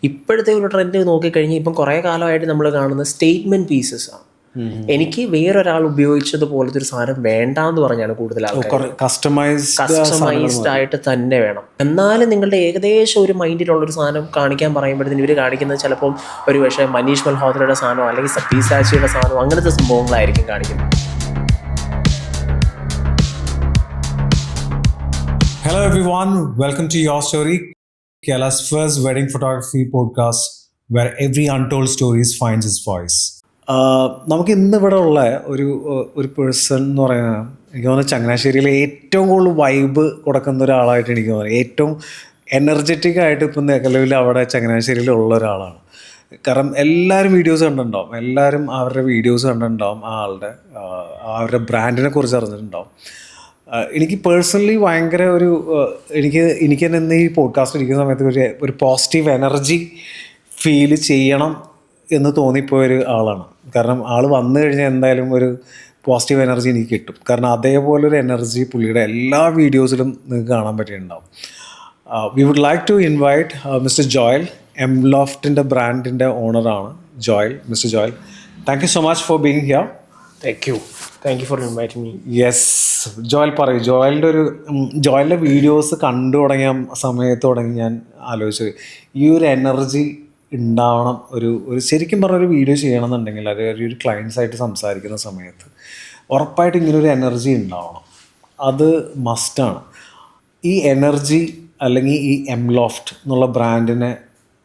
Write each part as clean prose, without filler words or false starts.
ഇപ്പോഴത്തെ ഒരു ട്രെൻഡ് നോക്കിക്കഴിഞ്ഞാൽ ഇപ്പം കുറേ കാലമായിട്ട് നമ്മൾ കാണുന്ന സ്റ്റേറ്റ്മെൻറ്റ് പീസസ് ആണ്. എനിക്ക് വേറൊരാൾ ഉപയോഗിച്ചതുപോലത്തെ ഒരു സാധനം വേണ്ടാന്ന് പറഞ്ഞാണ് കൂടുതൽ ആൾക്കാർ കസ്റ്റമൈസ്ഡ് ആയിട്ട് തന്നെ വേണം. എന്നാലും നിങ്ങളുടെ ഏകദേശം ഒരു മൈൻഡിലുള്ളൊരു സാധനം കാണിക്കാൻ പറയുമ്പോഴത്തേന് ഇവർ കാണിക്കുന്നത് ചിലപ്പം ഒരു പക്ഷേ മനീഷ് മൽഹോത്രയുടെ സാധനമോ അല്ലെങ്കിൽ സത്യസാച്ചിയുടെ സാധനമോ അങ്ങനത്തെ സംഭവങ്ങളായിരിക്കും കാണിക്കുന്നത്. Hello everyone, welcome to Your Story, Kerala's first wedding photography podcast where every untold stories finds its voice. നമുക്ക് ഇന്നിവിടെ ഉള്ള ഒരു പേഴ്സൺ എന്ന് പറയുന്നത് എനിക്ക് തോന്നുന്നത് ചങ്ങനാശ്ശേരിയിലെ ഏറ്റവും കൂടുതൽ വൈബ് കൊടുക്കുന്ന ഒരാളായിട്ട് എനിക്ക് തോന്നുന്നത്, ഏറ്റവും എനർജറ്റിക് ആയിട്ട് ഇപ്പം നിലവിൽ അവിടെ ചങ്ങനാശ്ശേരിയിൽ ഉള്ള ഒരാളാണ്. കാരണം എല്ലാവരും വീഡിയോസ് കണ്ടിട്ടുണ്ടാവും, എല്ലാവരും അവരുടെ വീഡിയോസ് കണ്ടിട്ടുണ്ടാവും, അവരുടെ ബ്രാൻഡിനെ കുറിച്ച് അറിഞ്ഞിട്ടുണ്ടാവും. എനിക്ക് പേഴ്സണലി ഭയങ്കര എനിക്ക് തന്നെ ഈ പോഡ്കാസ്റ്റ് ഇരിക്കുന്ന സമയത്ത് ഒരു പോസിറ്റീവ് എനർജി ഫീൽ ചെയ്യണം എന്ന് തോന്നിപ്പോയൊരു ആളാണ്. കാരണം ആൾ വന്നു കഴിഞ്ഞാൽ എന്തായാലും ഒരു പോസിറ്റീവ് എനർജി എനിക്ക് കിട്ടും. കാരണം അതേപോലൊരു എനർജി പുള്ളിയുടെ എല്ലാ വീഡിയോസിലും നിങ്ങൾക്ക് കാണാൻ പറ്റിയിട്ടുണ്ടാവും. We would like to invite mister Joel, എംലോഫ്റ്റിൻ്റെ ബ്രാൻഡിൻ്റെ ഓണറാണ് Joel. Mister Joel, thank you so much for being here. Thank you for inviting me. Yes, Joel പറയൂ. ജോയലിൻ്റെ വീഡിയോസ് കണ്ടു തുടങ്ങിയ സമയത്ത് തുടങ്ങി ഞാൻ ആലോചിച്ചത് ഈ ഒരു എനർജി ഉണ്ടാവണം. ഒരു ശരിക്കും പറഞ്ഞൊരു വീഡിയോ ചെയ്യണമെന്നുണ്ടെങ്കിൽ അത് ഒരു ക്ലയൻസായിട്ട് സംസാരിക്കുന്ന സമയത്ത് ഉറപ്പായിട്ട് ഇങ്ങനൊരു എനർജി ഉണ്ടാവണം. അത് മസ്റ്റാണ്. ഈ എനർജി അല്ലെങ്കിൽ ഈ എംലോഫ്റ്റ് എന്നുള്ള ബ്രാൻഡിനെ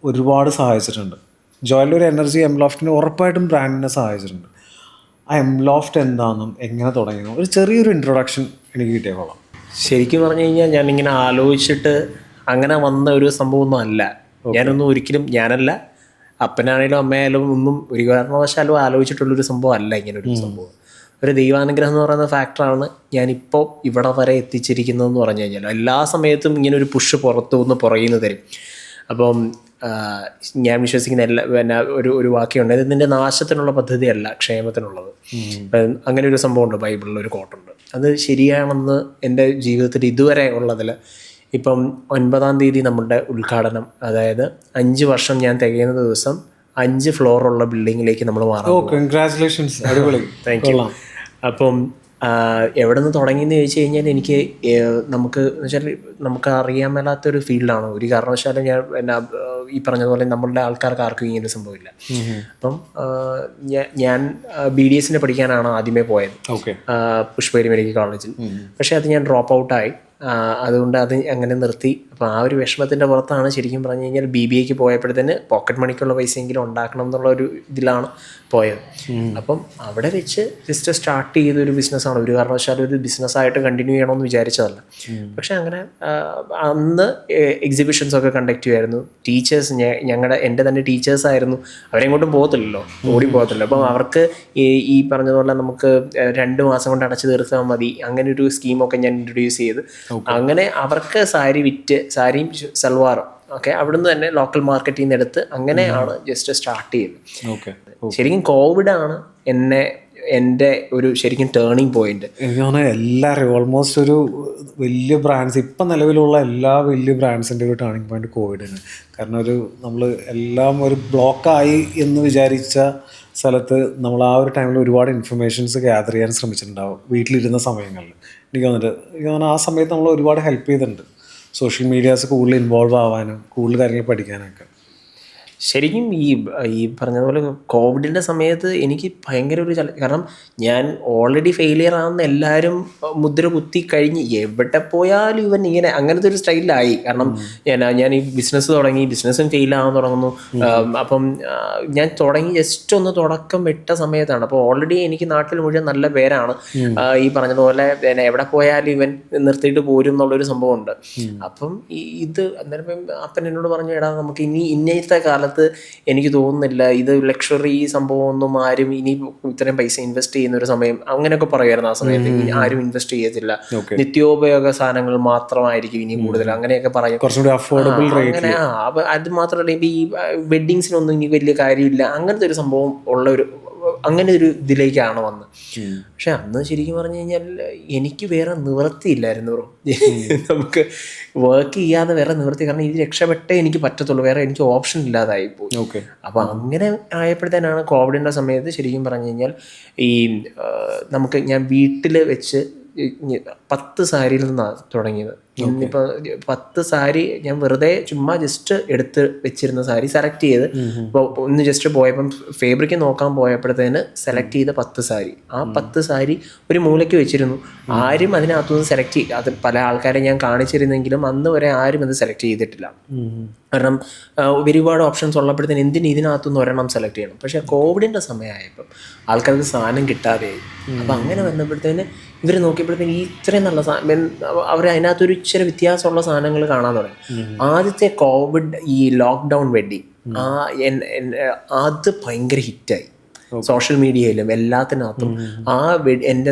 ഒരുപാട് സഹായിച്ചിട്ടുണ്ട്. ജോയലിൻ്റെ ഒരു എനർജി എംലോഫ്റ്റിന് ഉറപ്പായിട്ടും ബ്രാൻഡിനെ സഹായിച്ചിട്ടുണ്ട്. ആ എംലോഫ്റ്റ് എന്താണെന്നും എങ്ങനെ തുടങ്ങിയെന്നും ഒരു ചെറിയൊരു ഇൻട്രൊഡക്ഷൻ എനിക്ക് കിട്ടിയ കൊള്ളാം. ശരിക്കും പറഞ്ഞു കഴിഞ്ഞാൽ ഞാനിങ്ങനെ ആലോചിച്ചിട്ട് അങ്ങനെ വന്ന ഒരു സംഭവമൊന്നും അല്ല. ഞാനൊന്നും ഒരിക്കലും ഞാനല്ല, അപ്പനാണേലും അമ്മയായാലും ഒന്നും ഒരു കാരണവശാലും ആലോചിച്ചിട്ടുള്ളൊരു സംഭവം അല്ല. ഇങ്ങനൊരു സംഭവം ഒരു ദൈവാനുഗ്രഹം എന്ന് പറയുന്ന ഫാക്ടറാണ് ഞാനിപ്പോൾ ഇവിടെ വരെ എത്തിച്ചിരിക്കുന്നതെന്ന് പറഞ്ഞു കഴിഞ്ഞാൽ. എല്ലാ സമയത്തും ഇങ്ങനെ ഒരു പുഷ് പുറത്തു നിന്ന് പുറകിൽ തരും. അപ്പം ഞാൻ വിശ്വസിക്കുന്ന ഒരു വാക്യമുണ്ട്, ഇത് നിൻ്റെ നാശത്തിനുള്ള പദ്ധതിയല്ല ക്ഷേമത്തിനുള്ളത്. അങ്ങനെ ഒരു സംഭവമുണ്ട്, ബൈബിളിൽ ഒരു കോട്ടുണ്ട്. അത് ശരിയാണെന്ന് എൻ്റെ ജീവിതത്തിൽ ഇതുവരെ ഉള്ളതിൽ ഇപ്പം 9-ാം തീയതി നമ്മുടെ ഉദ്ഘാടനം, അതായത് 5 വർഷം ഞാൻ തികയുന്ന ദിവസം 5 ഫ്ലോറുള്ള ബിൽഡിങ്ങിലേക്ക് നമ്മൾ മാറാം. കൺഗ്രാറ്റുലേഷൻസ്, അടിപൊളി. Thank you. അപ്പം എവിടെ നിന്ന് തുടങ്ങിയെന്ന് ചോദിച്ചു കഴിഞ്ഞാൽ എനിക്ക് നമുക്ക് അറിയാൻ മേലാത്തൊരു ഫീൽഡാണ്. ഒരു കാരണവശാലും ഞാൻ ഈ പറഞ്ഞതുപോലെ നമ്മളുടെ ആൾക്കാർക്ക് ആർക്കും ഇങ്ങനെ സംഭവമില്ല. അപ്പം ഞാൻ BDS പഠിക്കാനാണ് ആദ്യമേ പോയത്, പുഷ്പഗിരി മെഡിക്കൽ കോളേജിൽ. പക്ഷേ അത് ഞാൻ ഡ്രോപ്പ് ഔട്ടായി. അതുകൊണ്ട് അത് അങ്ങനെ നിർത്തി. അപ്പോൾ ആ ഒരു വിഷമത്തിൻ്റെ പുറത്താണ് ശരിക്കും പറഞ്ഞു കഴിഞ്ഞാൽ BBAക്ക് പോയപ്പോഴത്തേന് പോക്കറ്റ് മണിക്കുള്ള പൈസയെങ്കിലും ഉണ്ടാക്കണം എന്നുള്ള ഒരു ഇതിലാണ് പോയത്. അപ്പം അവിടെ വെച്ച് ജസ്റ്റ് സ്റ്റാർട്ട് ചെയ്തൊരു ബിസിനസ്സാണ്. ഒരു കാരണവശാലും ഒരു ബിസിനസ്സായിട്ട് കണ്ടിന്യൂ ചെയ്യണമെന്ന് വിചാരിച്ചതല്ല. പക്ഷെ അങ്ങനെ അന്ന് എക്സിബിഷൻസൊക്കെ കണ്ടക്ട് ചെയ്യുമായിരുന്നു. ടീച്ചേഴ്സ് എൻ്റെ തന്നെ ടീച്ചേഴ്സായിരുന്നു. അവരെങ്ങോട്ടും പോകത്തില്ലല്ലോ, ഓടി പോകത്തില്ല. അപ്പം അവർക്ക് ഈ പറഞ്ഞതുപോലെ നമുക്ക് 2 മാസം കൊണ്ട് അടച്ചു തീർത്താൽ മതി, അങ്ങനെ ഒരു സ്കീമൊക്കെ ഞാൻ ഇൻട്രൊഡ്യൂസ് ചെയ്ത് അങ്ങനെ അവർക്ക് സാരിയും സൽവാറും ഒക്കെ അവിടുന്ന് തന്നെ ലോക്കൽ മാർക്കറ്റിൽ നിന്ന് എടുത്ത് അങ്ങനെയാണ് ജസ്റ്റ് സ്റ്റാർട്ട് ചെയ്തത്. ശരിക്കും കോവിഡാണ് എൻ്റെ ഒരു ശരിക്കും ടേണിംഗ് പോയിന്റ്. എനിക്ക് തോന്നുന്നത് എല്ലാവരും ഓൾമോസ്റ്റ് ഒരു വലിയ ബ്രാൻഡ്സ് ഇപ്പം നിലവിലുള്ള എല്ലാ വലിയ ബ്രാൻഡ്സിൻ്റെ ഒരു ടേണിംഗ് പോയിന്റ് കോവിഡാണ്. കാരണം നമ്മൾ എല്ലാം ഒരു ബ്ലോക്കായി എന്ന് വിചാരിച്ച സ്ഥലത്ത് നമ്മൾ ആ ഒരു ടൈമിൽ ഒരുപാട് ഇൻഫർമേഷൻസ് ഗ്യാദർ ചെയ്യാൻ ശ്രമിച്ചിട്ടുണ്ടാവും വീട്ടിലിരുന്ന സമയങ്ങളിൽ. എനിക്ക് തോന്നുന്നു ആ സമയത്ത് നമ്മൾ ഒരുപാട് ഹെൽപ്പ് ചെയ്തിട്ടുണ്ട്. സോഷ്യൽ മീഡിയാസ് കൂടുതൽ ഇൻവോൾവ് ആവാനും കൂടുതൽ കാര്യങ്ങൾ പഠിക്കാനൊക്കെ. ശരിക്കും ഈ പറഞ്ഞതുപോലെ കോവിഡിൻ്റെ സമയത്ത് എനിക്ക് ഭയങ്കര കാരണം ഞാൻ ഓൾറെഡി ഫെയിലിയർ ആണെന്ന് എല്ലാവരും മുദ്ര കുത്തി കഴിഞ്ഞ് എവിടെ പോയാലും ഇവൻ ഇങ്ങനെ അങ്ങനത്തെ ഒരു സ്റ്റൈലിലായി. കാരണം ഞാൻ ഈ ബിസിനസ് തുടങ്ങി, ബിസിനസ്സും ഫെയിലാകാൻ തുടങ്ങുന്നു. അപ്പം ഞാൻ ജസ്റ്റ് ഒന്ന് തുടക്കം വിട്ട സമയത്താണ്. അപ്പോൾ ഓൾറെഡി എനിക്ക് നാട്ടിൽ മുഴുവൻ നല്ല പേരാണ്. ഈ പറഞ്ഞതുപോലെ എവിടെ പോയാലും ഇവൻ നിർത്തിയിട്ട് പോരും എന്നുള്ളൊരു സംഭവമുണ്ട്. അപ്പം ഇത് അന്നേരം അപ്പൻ എന്നോട് പറഞ്ഞു, എടാ നമുക്ക് ഇന്നത്തെ കാലത്ത് എനിക്ക് തോന്നുന്നില്ല ഇത് ലക്ഷറി സംഭവമൊന്നും ആരും ഇനി ഇത്രയും പൈസ ഇൻവെസ്റ്റ് ചെയ്യുന്ന ഒരു സമയം അങ്ങനെയൊക്കെ പറയുമായിരുന്നു. ആ സമയത്ത് ആരും ഇൻവെസ്റ്റ് ചെയ്യത്തില്ല, നിത്യോപയോഗ സാധനങ്ങൾ മാത്രമായിരിക്കും ഇനി കൂടുതൽ, അങ്ങനെയൊക്കെ പറയും. അങ്ങനെ അത് മാത്രമല്ല, ഇപ്പം ഈ വെഡ്ഡിങ്സിനൊന്നും ഇനി വലിയ കാര്യമില്ല, അങ്ങനത്തെ ഒരു സംഭവം ഉള്ള ഒരു അങ്ങനെ ഒരു ഇതിലേക്കാണ് വന്നത്. പക്ഷെ അന്ന് ശരിക്കും പറഞ്ഞു കഴിഞ്ഞാൽ എനിക്ക് വേറെ നിവൃത്തിയില്ലായിരുന്നു ബ്രോ. നമുക്ക് വർക്ക് ചെയ്യാതെ വേറെ നിവൃത്തി, കാരണം ഇത് രക്ഷപ്പെട്ടേ എനിക്ക് പറ്റത്തുള്ളൂ, വേറെ എനിക്ക് ഓപ്ഷൻ ഇല്ലാതായി പോയി. അപ്പം അങ്ങനെ ആയപ്പോഴത്തേനാണ് കോവിഡിൻ്റെ സമയത്ത് ശരിക്കും പറഞ്ഞു കഴിഞ്ഞാൽ ഈ ഞാൻ വീട്ടിൽ വെച്ച് 10 സാരിയിൽ നിന്നാണ് തുടങ്ങിയത്. ഇന്നിപ്പോൾ 10 സാരി ഞാൻ വെറുതെ ചുമ്മാ ജസ്റ്റ് എടുത്ത് വെച്ചിരുന്ന സാരി സെലക്ട് ചെയ്ത് ഇപ്പോൾ ഒന്ന് ജസ്റ്റ് പോയപ്പം ഫേബ്രിക്ക് നോക്കാൻ പോയപ്പോഴത്തേന് സെലക്ട് ചെയ്ത 10 സാരി, ആ 10 സാരി ഒരു മൂലയ്ക്ക് വെച്ചിരുന്നു. ആരും അതിനകത്തുനിന്ന് സെലക്ട് ചെയ്ത്, അത് പല ആൾക്കാരെ ഞാൻ കാണിച്ചിരുന്നെങ്കിലും അന്ന് വരെ ആരും അത് സെലക്ട് ചെയ്തിട്ടില്ല. കാരണം ഒരുപാട് ഓപ്ഷൻസ് ഉള്ളപ്പോഴത്തേന് എന്തിന് ഇതിനകത്തുനിന്ന് ഒരെണ്ണം സെലക്ട് ചെയ്യണം. പക്ഷേ കോവിഡിൻ്റെ സമയമായപ്പം ആൾക്കാർക്ക് സാധനം കിട്ടാതെയായി. അപ്പം അങ്ങനെ വന്നപ്പോഴത്തേന് ഇവർ നോക്കിയപ്പോഴത്തേന് ഈ ഇത്രയും നല്ല അവർ അതിനകത്തൊരു ഇച്ചിരി വ്യത്യാസമുള്ള സാധനങ്ങൾ കാണാൻ തുടങ്ങി. ആദ്യത്തെ കോവിഡ് ഈ ലോക്ക്ഡൗൺ വെഡ്ഡിങ് അത് ഭയങ്കര ഹിറ്റായി. സോഷ്യൽ മീഡിയയിലും എല്ലാത്തിനകത്തും എൻ്റെ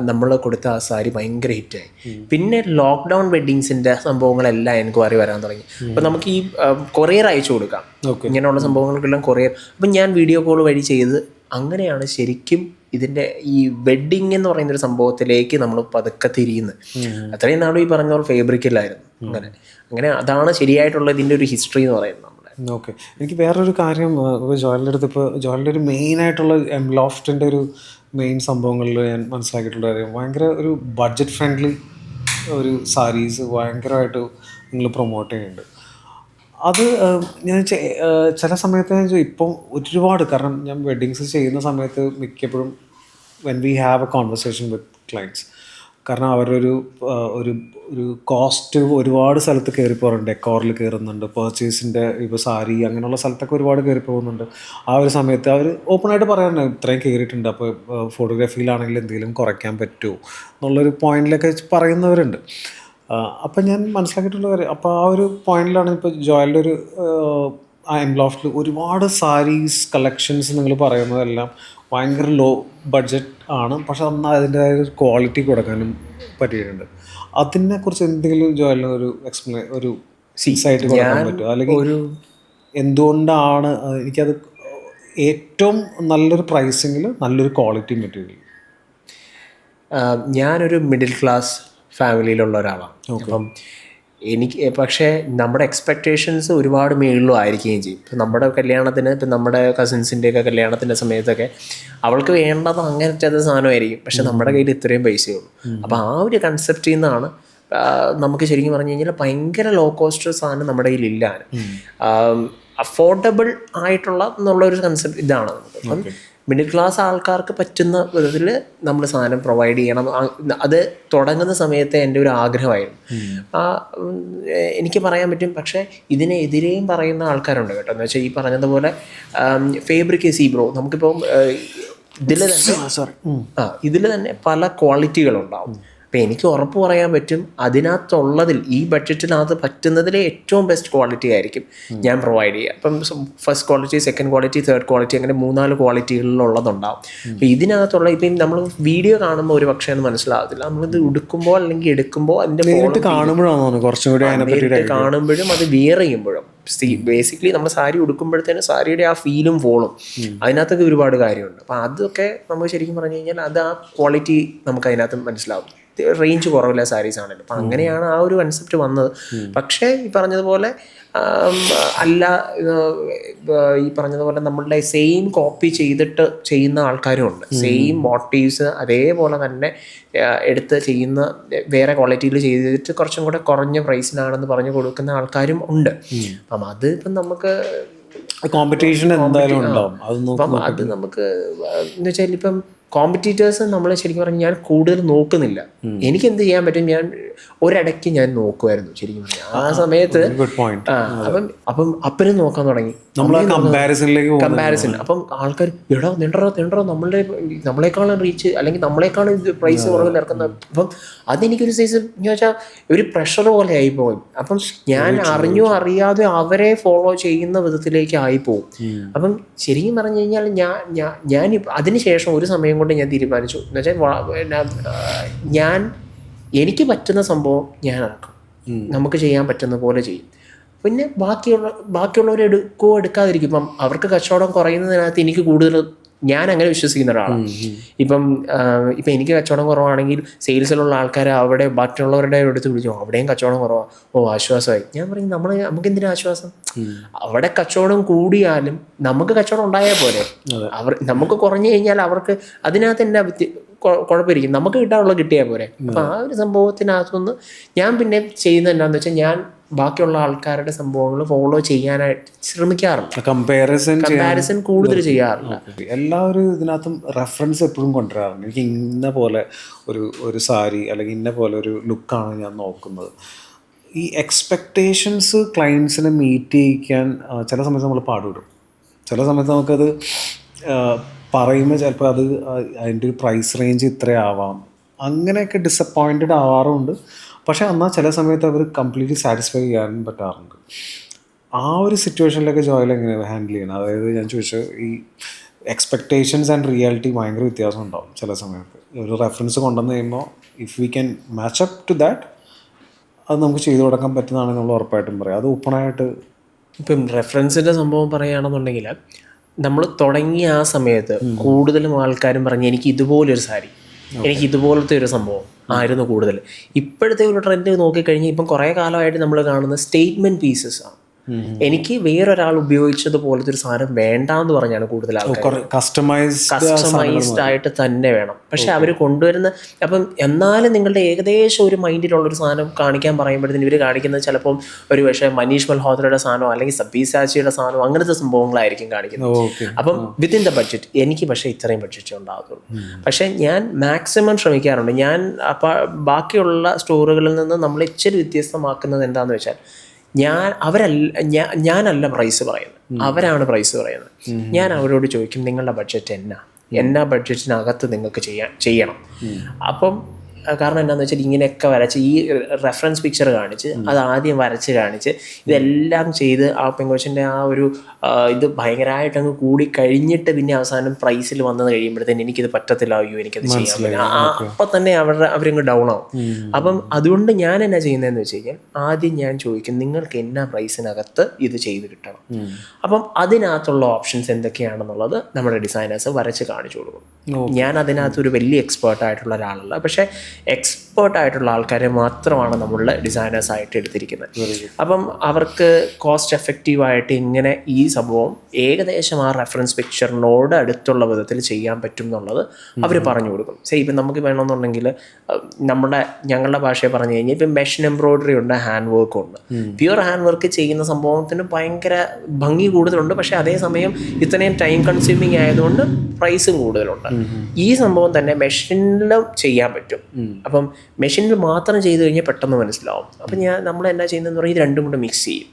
നമ്മൾ കൊടുത്ത ആ സാരി ഭയങ്കര ഹിറ്റായി. പിന്നെ ലോക്ക്ഡൗൺ വെഡ്ഡിങ്സിൻ്റെ സംഭവങ്ങളെല്ലാം എൻക്വയറി വരാൻ തുടങ്ങി. അപ്പം നമുക്ക് ഈ കൊറിയർ അയച്ചു കൊടുക്കാം, ഇങ്ങനെയുള്ള സംഭവങ്ങൾക്കെല്ലാം കൊറിയർ. അപ്പം ഞാൻ വീഡിയോ കോൾ വഴി ചെയ്ത് അങ്ങനെയാണ് ശരിക്കും ഇതിൻ്റെ ഈ വെഡ്ഡിങ് എന്ന് പറയുന്നൊരു സംഭവത്തിലേക്ക് നമ്മൾ പതുക്കെ തിരിയുന്നത്. അത്രയും നാളും ഈ പറഞ്ഞ പോലെ ഫേബ്രിക്കിലായിരുന്നു. അങ്ങനെ അതാണ് ശരിയായിട്ടുള്ള ഇതിൻ്റെ ഒരു ഹിസ്റ്ററി എന്ന് പറയുന്നത്. ഓക്കെ, എനിക്ക് വേറൊരു കാര്യം ജോയലിൻ്റെ അടുത്ത്, ഇപ്പോൾ ജോയലിൻ്റെ ഒരു മെയിനായിട്ടുള്ള എംലോഫ്റ്റിൻ്റെ ഒരു മെയിൻ സംഭവങ്ങളിൽ ഞാൻ മനസ്സിലാക്കിയിട്ടുള്ള കാര്യം, ഭയങ്കര ഒരു ബഡ്ജറ്റ് ഫ്രണ്ട്ലി ഒരു സാരീസ് ഭയങ്കരമായിട്ട് നിങ്ങൾ പ്രൊമോട്ട് ചെയ്യുന്നുണ്ട്. അത് ഞാൻ ചില സമയത്ത് ഞാൻ ഇപ്പം ഒരുപാട്, കാരണം ഞാൻ വെഡ്ഡിങ്സ് ചെയ്യുന്ന സമയത്ത് മിക്കപ്പോഴും when we have A conversation with clients, കാരണം അവരൊരു ഒരു ഒരു കോസ്റ്റ് ഒരുപാട് സ്ഥലത്ത് കയറിപ്പോറുണ്ട്. ഡെക്കോറിൽ കയറുന്നുണ്ട്, പർച്ചേസിൻ്റെ ഇപ്പോൾ സാരി അങ്ങനെയുള്ള സ്ഥലത്തൊക്കെ ഒരുപാട് കയറി പോകുന്നുണ്ട്. ആ ഒരു സമയത്ത് അവർ ഓപ്പണായിട്ട് പറയാറുണ്ട് ഇത്രയും കയറിയിട്ടുണ്ട്, അപ്പോൾ ഫോട്ടോഗ്രാഫിയിലാണെങ്കിൽ എന്തെങ്കിലും കുറയ്ക്കാൻ പറ്റുമോ എന്നുള്ളൊരു പോയിന്റിലൊക്കെ പറയുന്നവരുണ്ട്. അപ്പം ഞാൻ മനസ്സിലാക്കിയിട്ടുള്ള കാര്യം, അപ്പോൾ ആ ഒരു പോയിന്റിലാണ് ഇപ്പോൾ ജോയലിൻ്റെ ഒരു എംലോഫ്റ്റിൽ ഒരുപാട് സാരീസ് കളക്ഷൻസ് നിങ്ങൾ പറയുന്നതെല്ലാം ഭയങ്കര ലോ ബഡ്ജറ്റ് ആണ്, പക്ഷെ എന്നാൽ അതിൻ്റെതായ ഒരു ക്വാളിറ്റി കൊടുക്കാനും പറ്റിയിട്ടുണ്ട്. അതിനെക്കുറിച്ച് എന്തെങ്കിലും ജോയലിന് ഒരു ഒരു സീസായിട്ട് കൊടുക്കാൻ പറ്റുമോ, അല്ലെങ്കിൽ ഒരു എന്തുകൊണ്ടാണ് എനിക്കത് ഏറ്റവും നല്ലൊരു പ്രൈസിങ്ങിൽ നല്ലൊരു ക്വാളിറ്റി മെറ്റീരിയൽ? ഞാനൊരു മിഡിൽ ക്ലാസ് ഫാമിലിയിലുള്ള ഒരാളാണ്. അപ്പം എനിക്ക് പക്ഷേ നമ്മുടെ എക്സ്പെക്റ്റേഷൻസ് ഒരുപാട് മേളിലും ആയിരിക്കുകയും ചെയ്യും. ഇപ്പം നമ്മുടെ കല്യാണത്തിന്, ഇപ്പം നമ്മുടെ കസിൻസിൻ്റെയൊക്കെ കല്യാണത്തിൻ്റെ സമയത്തൊക്കെ അവൾക്ക് വേണ്ടത് അങ്ങനത്തെ സാധനമായിരിക്കും, പക്ഷെ നമ്മുടെ കയ്യിൽ ഇത്രയും പൈസയുള്ളൂ. അപ്പോൾ ആ ഒരു കൺസെപ്റ്റിൽ നിന്നാണ് നമുക്ക് ശരിക്കും പറഞ്ഞു കഴിഞ്ഞാൽ ഭയങ്കര ലോ കോസ്റ്റ് സാധനം നമ്മുടെ കയ്യിലില്ല, അഫോർഡബിൾ ആയിട്ടുള്ള എന്നുള്ളൊരു കൺസെപ്റ്റ് ഇതാണ് നമുക്ക്. അപ്പം മിഡിൽ ക്ലാസ് ആൾക്കാർക്ക് പറ്റുന്ന വിധത്തിൽ നമ്മൾ സാധനം പ്രൊവൈഡ് ചെയ്യണം. അത് തുടങ്ങുന്ന സമയത്ത് എൻ്റെ ഒരു ആഗ്രഹമായിരുന്നു. എനിക്ക് പറയാൻ പറ്റും, പക്ഷേ ഇതിനെതിരെയും പറയുന്ന ആൾക്കാരുണ്ട് കേട്ടോ. എന്ന് വെച്ചാൽ ഈ പറഞ്ഞതുപോലെ ഫേബ്രിക് ബ്രോ, നമുക്കിപ്പം ഇതിൽ തന്നെ പല ക്വാളിറ്റികളുണ്ടാവും. അപ്പം എനിക്ക് ഉറപ്പ് പറയാൻ പറ്റും, അതിനകത്തുള്ളതിൽ ഈ ബഡ്ജറ്റിനകത്ത് പറ്റുന്നതിലെ ഏറ്റവും ബെസ്റ്റ് ക്വാളിറ്റി ആയിരിക്കും ഞാൻ പ്രൊവൈഡ് ചെയ്യുക. അപ്പം first quality, second quality, third quality, അങ്ങനെ 3-4 ക്വാളിറ്റികളിലുള്ളതുണ്ടാവും. അപ്പം ഇതിനകത്തുള്ള ഇപ്പം നമ്മൾ വീഡിയോ കാണുമ്പോൾ ഒരു പക്ഷേ അത് മനസ്സിലാകത്തില്ല. നമ്മളിത് ഉടുക്കുമ്പോൾ അല്ലെങ്കിൽ എടുക്കുമ്പോൾ അതിൻ്റെ കാണുമ്പോഴും അത് വിയർ ചെയ്യുമ്പോഴും ബേസിക്കലി നമ്മൾ സാരി ഉടുക്കുമ്പോഴത്തേനും സാരിയുടെ ആ ഫീലും ഫോളും അതിനകത്തൊക്കെ ഒരുപാട് കാര്യമുണ്ട്. അപ്പം അതൊക്കെ നമുക്ക് ശരിക്കും പറഞ്ഞു കഴിഞ്ഞാൽ അത് ആ ക്വാളിറ്റി നമുക്ക് അതിനകത്ത് മനസ്സിലാവും. റേഞ്ച് കുറവില്ല സാരീസ് ആണല്ലോ. അപ്പം അങ്ങനെയാണ് ആ ഒരു കൺസെപ്റ്റ് വന്നത്. പക്ഷേ ഈ പറഞ്ഞതുപോലെ അല്ല, ഈ പറഞ്ഞതുപോലെ നമ്മളുടെ സെയിം കോപ്പി ചെയ്തിട്ട് ചെയ്യുന്ന ആൾക്കാരും ഉണ്ട്. സെയിം മോട്ടീവ്സ് അതേപോലെ തന്നെ എടുത്ത് ചെയ്യുന്ന, വേറെ ക്വാളിറ്റിയിൽ ചെയ്തിട്ട് കുറച്ചും കൂടെ കുറഞ്ഞ പ്രൈസിനാണെന്ന് പറഞ്ഞു കൊടുക്കുന്ന ആൾക്കാരും ഉണ്ട്. അപ്പം അത് ഇപ്പം നമുക്ക് കോമ്പറ്റീഷൻ എന്തായാലും ഉണ്ടാവും. അപ്പം അത് നമുക്ക് എന്ന് വെച്ചാൽ ഇപ്പം കോമ്പറ്റീറ്റേഴ്സ് നമ്മൾ ശരിക്കും പറഞ്ഞാൽ ഞാൻ കൂടുതൽ നോക്കുന്നില്ല. എനിക്ക് എന്ത് ചെയ്യാൻ പറ്റും, ഞാൻ ഒരിടയ്ക്ക് ഞാൻ നോക്കുമായിരുന്നു ശരിക്കും പറഞ്ഞാൽ. ആ സമയത്ത് അപ്പം അപ്പനും നോക്കാൻ തുടങ്ങി, കമ്പാരിസൺ. അപ്പം ആൾക്കാർ എടാ നിണ്ടറോ നമ്മളെക്കാളും റീച്ച് അല്ലെങ്കിൽ നമ്മളെക്കാളും ഇത് പ്രൈസ് കുറവിൽ ഇറക്കുന്നത്. അപ്പം അതെനിക്കൊരു സൈസ് എന്ന് വെച്ചാൽ ഒരു പ്രഷർ പോലെ ആയിപ്പോയി. അപ്പം ഞാൻ അറിഞ്ഞോ അറിയാതെ അവരെ ഫോളോ ചെയ്യുന്ന വിധത്തിലേക്ക് ആയിപ്പോവും. അപ്പം ശരിക്കും പറഞ്ഞു കഴിഞ്ഞാൽ ഞാൻ അതിനുശേഷം ഒരു സമയം കൊണ്ട് ഞാൻ തീരുമാനിച്ചു എന്ന് വെച്ചാൽ എനിക്ക് പറ്റുന്ന സംഭവം ഞാൻ ഇറക്കും, നമുക്ക് ചെയ്യാൻ പറ്റുന്ന പോലെ ചെയ്യും. പിന്നെ ബാക്കിയുള്ളവർ എടുക്കുകയോ എടുക്കാതിരിക്കും. ഇപ്പം അവർക്ക് കച്ചവടം കുറയുന്നതിനകത്ത് എനിക്ക് കൂടുതൽ ഞാൻ അങ്ങനെ വിശ്വസിക്കുന്ന ഒരാളാണ്. ഇപ്പം എനിക്ക് കച്ചവടം കുറവാണെങ്കിൽ സെയിൽസിലുള്ള ആൾക്കാർ അവിടെ മറ്റുള്ളവരുടെ അടുത്ത് വിളിച്ചു അവിടെയും കച്ചവടം കുറവാണ്, ആശ്വാസമായി. ഞാൻ പറയും നമുക്ക് എന്തിനാ ആശ്വാസം? അവിടെ കച്ചവടം കൂടിയാലും നമുക്ക് കച്ചവടം ഉണ്ടായാൽ പോലെ. നമുക്ക് കുറഞ്ഞു കഴിഞ്ഞാൽ അവർക്ക് അതിനകത്ത് എന്നാ കുഴപ്പമിരിക്കും, നമുക്ക് കിട്ടാനുള്ള കിട്ടിയാൽ പോരെ. അപ്പം ആ ഒരു സംഭവത്തിനകത്തുനിന്ന് ഞാൻ പിന്നെ ചെയ്യുന്നത് എന്താണെന്ന് വെച്ചാൽ ഞാൻ ബാക്കിയുള്ള ആൾക്കാരുടെ സംഭവങ്ങൾ ഫോളോ ചെയ്യാനായിട്ട് ശ്രമിക്കാറുണ്ട്. കമ്പാരിസൺ കൂടുതൽ ചെയ്യാറില്ല. എല്ലാവരും ഇതിനകത്തും റെഫറൻസ് എപ്പോഴും കൊണ്ടുവരാറുണ്ട്. എനിക്ക് ഇന്ന പോലെ ഒരു സാരി അല്ലെങ്കിൽ ഇന്ന പോലെ ഒരു ലുക്കാണ് ഞാൻ നോക്കുന്നത്. ഈ എക്സ്പെക്റ്റേഷൻസ് ക്ലയൻസിനെ മീറ്റ് ചെയ്യിക്കാൻ ചില സമയത്ത് നമ്മൾ പാടുവിടും. ചില സമയത്ത് നമുക്കത് പറയുമ്പോൾ ചിലപ്പോൾ അതിൻ്റെ ഒരു പ്രൈസ് റേഞ്ച് ഇത്രയാവാം, അങ്ങനെയൊക്കെ ഡിസപ്പോയിൻറ്റഡ് ആവാറുമുണ്ട്. പക്ഷേ എന്നാൽ ചില സമയത്ത് അവർ കംപ്ലീറ്റ്ലി സാറ്റിസ്ഫൈ ചെയ്യാനും പറ്റാറുണ്ട്. ആ ഒരു സിറ്റുവേഷനിലൊക്കെ ജോയിൽ എങ്ങനെ ഹാൻഡിൽ ചെയ്യണം? അതായത് ഞാൻ ചോദിച്ചത് ഈ എക്സ്പെക്റ്റേഷൻസ് ആൻഡ് റിയാലിറ്റി ഭയങ്കര വ്യത്യാസം ഉണ്ടാവും ചില സമയത്ത്. ഒരു റെഫറൻസ് കൊണ്ടുവന്ന് കഴിയുമ്പോൾ if we can match up to that അത് നമുക്ക് ചെയ്തു കൊടുക്കാൻ പറ്റുന്നതാണ് നമ്മൾ ഉറപ്പായിട്ടും പറയാം. അത് ഓപ്പണായിട്ട് ഇപ്പം റെഫറൻസിൻ്റെ സംഭവം പറയുകയാണെന്നുണ്ടെങ്കിൽ നമ്മൾ തുടങ്ങിയ ആ സമയത്ത് കൂടുതലും ആൾക്കാരും പറഞ്ഞ് എനിക്ക് ഇതുപോലൊരു സാരി, എനിക്ക് ഇതുപോലത്തെ ഒരു സംഭവം ആയിരുന്നു കൂടുതൽ. ഇപ്പോഴത്തെ ഒരു ട്രെൻഡ് നോക്കിക്കഴിഞ്ഞാൽ ഇപ്പം കുറേ കാലമായിട്ട് നമ്മൾ കാണുന്ന സ്റ്റേറ്റ്മെൻറ്റ് പീസസ് ആണ്. എനിക്ക് വേറൊരാൾ ഉപയോഗിച്ചതുപോലത്തെ ഒരു സാധനം വേണ്ടാന്ന് പറഞ്ഞാണ് കൂടുതൽ ആൾക്കാർ കസ്റ്റമൈസ്ഡ് ആയിട്ട് തന്നെ വേണം. പക്ഷെ അവർ കൊണ്ടുവരുന്ന അപ്പം എന്നാലും നിങ്ങളുടെ ഏകദേശം ഒരു മൈൻഡിലുള്ളൊരു സാധനം കാണിക്കാൻ പറയുമ്പോഴത്തേന് ഇവർ കാണിക്കുന്നത് ചിലപ്പം ഒരു പക്ഷേ മനീഷ് മൽഹോത്രയുടെ സാധനമോ അല്ലെങ്കിൽ സബീസാച്ചിയുടെ സാധനമോ അങ്ങനത്തെ സംഭവങ്ങളായിരിക്കും കാണിക്കുന്നത്. അപ്പം വിത്തിൻ ദ ബഡ്ജറ്റ് എനിക്ക് പക്ഷേ ഇത്രയും ബഡ്ജറ്റ് ഉണ്ടാകത്തുള്ളൂ. പക്ഷേ ഞാൻ മാക്സിമം ശ്രമിക്കാറുണ്ട്. ഞാൻ ബാക്കിയുള്ള സ്റ്റോറുകളിൽ നിന്ന് നമ്മൾ ഇച്ചിരി വ്യത്യസ്തമാക്കുന്നത് എന്താണെന്ന് വെച്ചാൽ ഞാനല്ല പ്രൈസ് പറയുന്നത്, അവരാണ് പ്രൈസ് പറയുന്നത്. ഞാൻ അവരോട് ചോദിക്കും നിങ്ങളുടെ ബഡ്ജറ്റ് എന്നാ ബഡ്ജറ്റിനകത്ത് നിങ്ങൾക്ക് ചെയ്യണം. അപ്പം കാരണം എന്താണെന്ന് വെച്ചാൽ ഇങ്ങനെയൊക്കെ വരച്ച് ഈ റെഫറൻസ് പിക്ചർ കാണിച്ച് അത് ആദ്യം വരച്ച് കാണിച്ച് ഇതെല്ലാം ചെയ്ത് ആ പെങ്കൊച്ചിൻ്റെ ആ ഒരു ഇത് ഭയങ്കരമായിട്ട് അങ്ങ് കൂടി കഴിഞ്ഞിട്ട് പിന്നെ അവസാനം പ്രൈസിൽ വന്നത് കഴിയുമ്പോഴത്തേന് എനിക്കിത് പറ്റത്തില്ല, അയ്യോ എനിക്കത് ചെയ്യാൻ പറ്റില്ല, അപ്പം തന്നെ അവരങ്ങ് ഡൗൺ ആവും. അപ്പം അതുകൊണ്ട് ഞാൻ എന്നാ ചെയ്യുന്നതെന്ന് വെച്ച് കഴിഞ്ഞാൽ ആദ്യം ഞാൻ ചോദിക്കും നിങ്ങൾക്ക് എന്നാ പ്രൈസിനകത്ത് ഇത് ചെയ്ത് കിട്ടണം. അപ്പം അതിനകത്തുള്ള ഓപ്ഷൻസ് എന്തൊക്കെയാണെന്നുള്ളത് നമ്മുടെ ഡിസൈനേഴ്സ് വരച്ച് കാണിച്ചു കൊടുക്കും. ഞാൻ അതിനകത്തൊരു വലിയ എക്സ്പേർട്ടായിട്ടുള്ള ഒരാളല്ല, പക്ഷേ എക്സ്പേർട്ടായിട്ടുള്ള ആൾക്കാരെ മാത്രമാണ് നമ്മളുടെ ഡിസൈനേഴ്സായിട്ട് എടുത്തിരിക്കുന്നത്. അപ്പം അവർക്ക് കോസ്റ്റ് എഫക്റ്റീവായിട്ട് ഇങ്ങനെ ഈ സംഭവം ഏകദേശം ആ റെഫറൻസ് പിക്ചറിനോട് അടുത്തുള്ള വിധത്തിൽ ചെയ്യാൻ പറ്റും എന്നുള്ളത് അവർ പറഞ്ഞു കൊടുക്കും. ഇപ്പം നമുക്ക് വേണമെന്നുണ്ടെങ്കിൽ ഞങ്ങളുടെ ഭാഷയെ പറഞ്ഞു കഴിഞ്ഞാൽ ഇപ്പം മെഷീൻ എംബ്രോയിഡറി ഉണ്ട്, ഹാൻഡ് വർക്ക് ഉണ്ട്. പ്യുവർ ഹാൻഡ് വർക്ക് ചെയ്യുന്ന സംഭവത്തിന് ഭയങ്കര ഭംഗി കൂടുതലുണ്ട്, പക്ഷേ അതേസമയം ഇത്രയും ടൈം കൺസ്യൂമിങ് ആയതുകൊണ്ട് പ്രൈസും കൂടുതലുണ്ട്. ഈ സംഭവം തന്നെ മെഷീനിലും ചെയ്യാൻ പറ്റും. അപ്പം മെഷീനിൽ മാത്രം ചെയ്ത് കഴിഞ്ഞാൽ പെട്ടെന്ന് മനസ്സിലാവും. അപ്പം നമ്മൾ എന്നാ ചെയ്യുന്നതെന്ന് പറഞ്ഞാൽ ഇത് രണ്ടും കൂടെ മിക്സ് ചെയ്യും.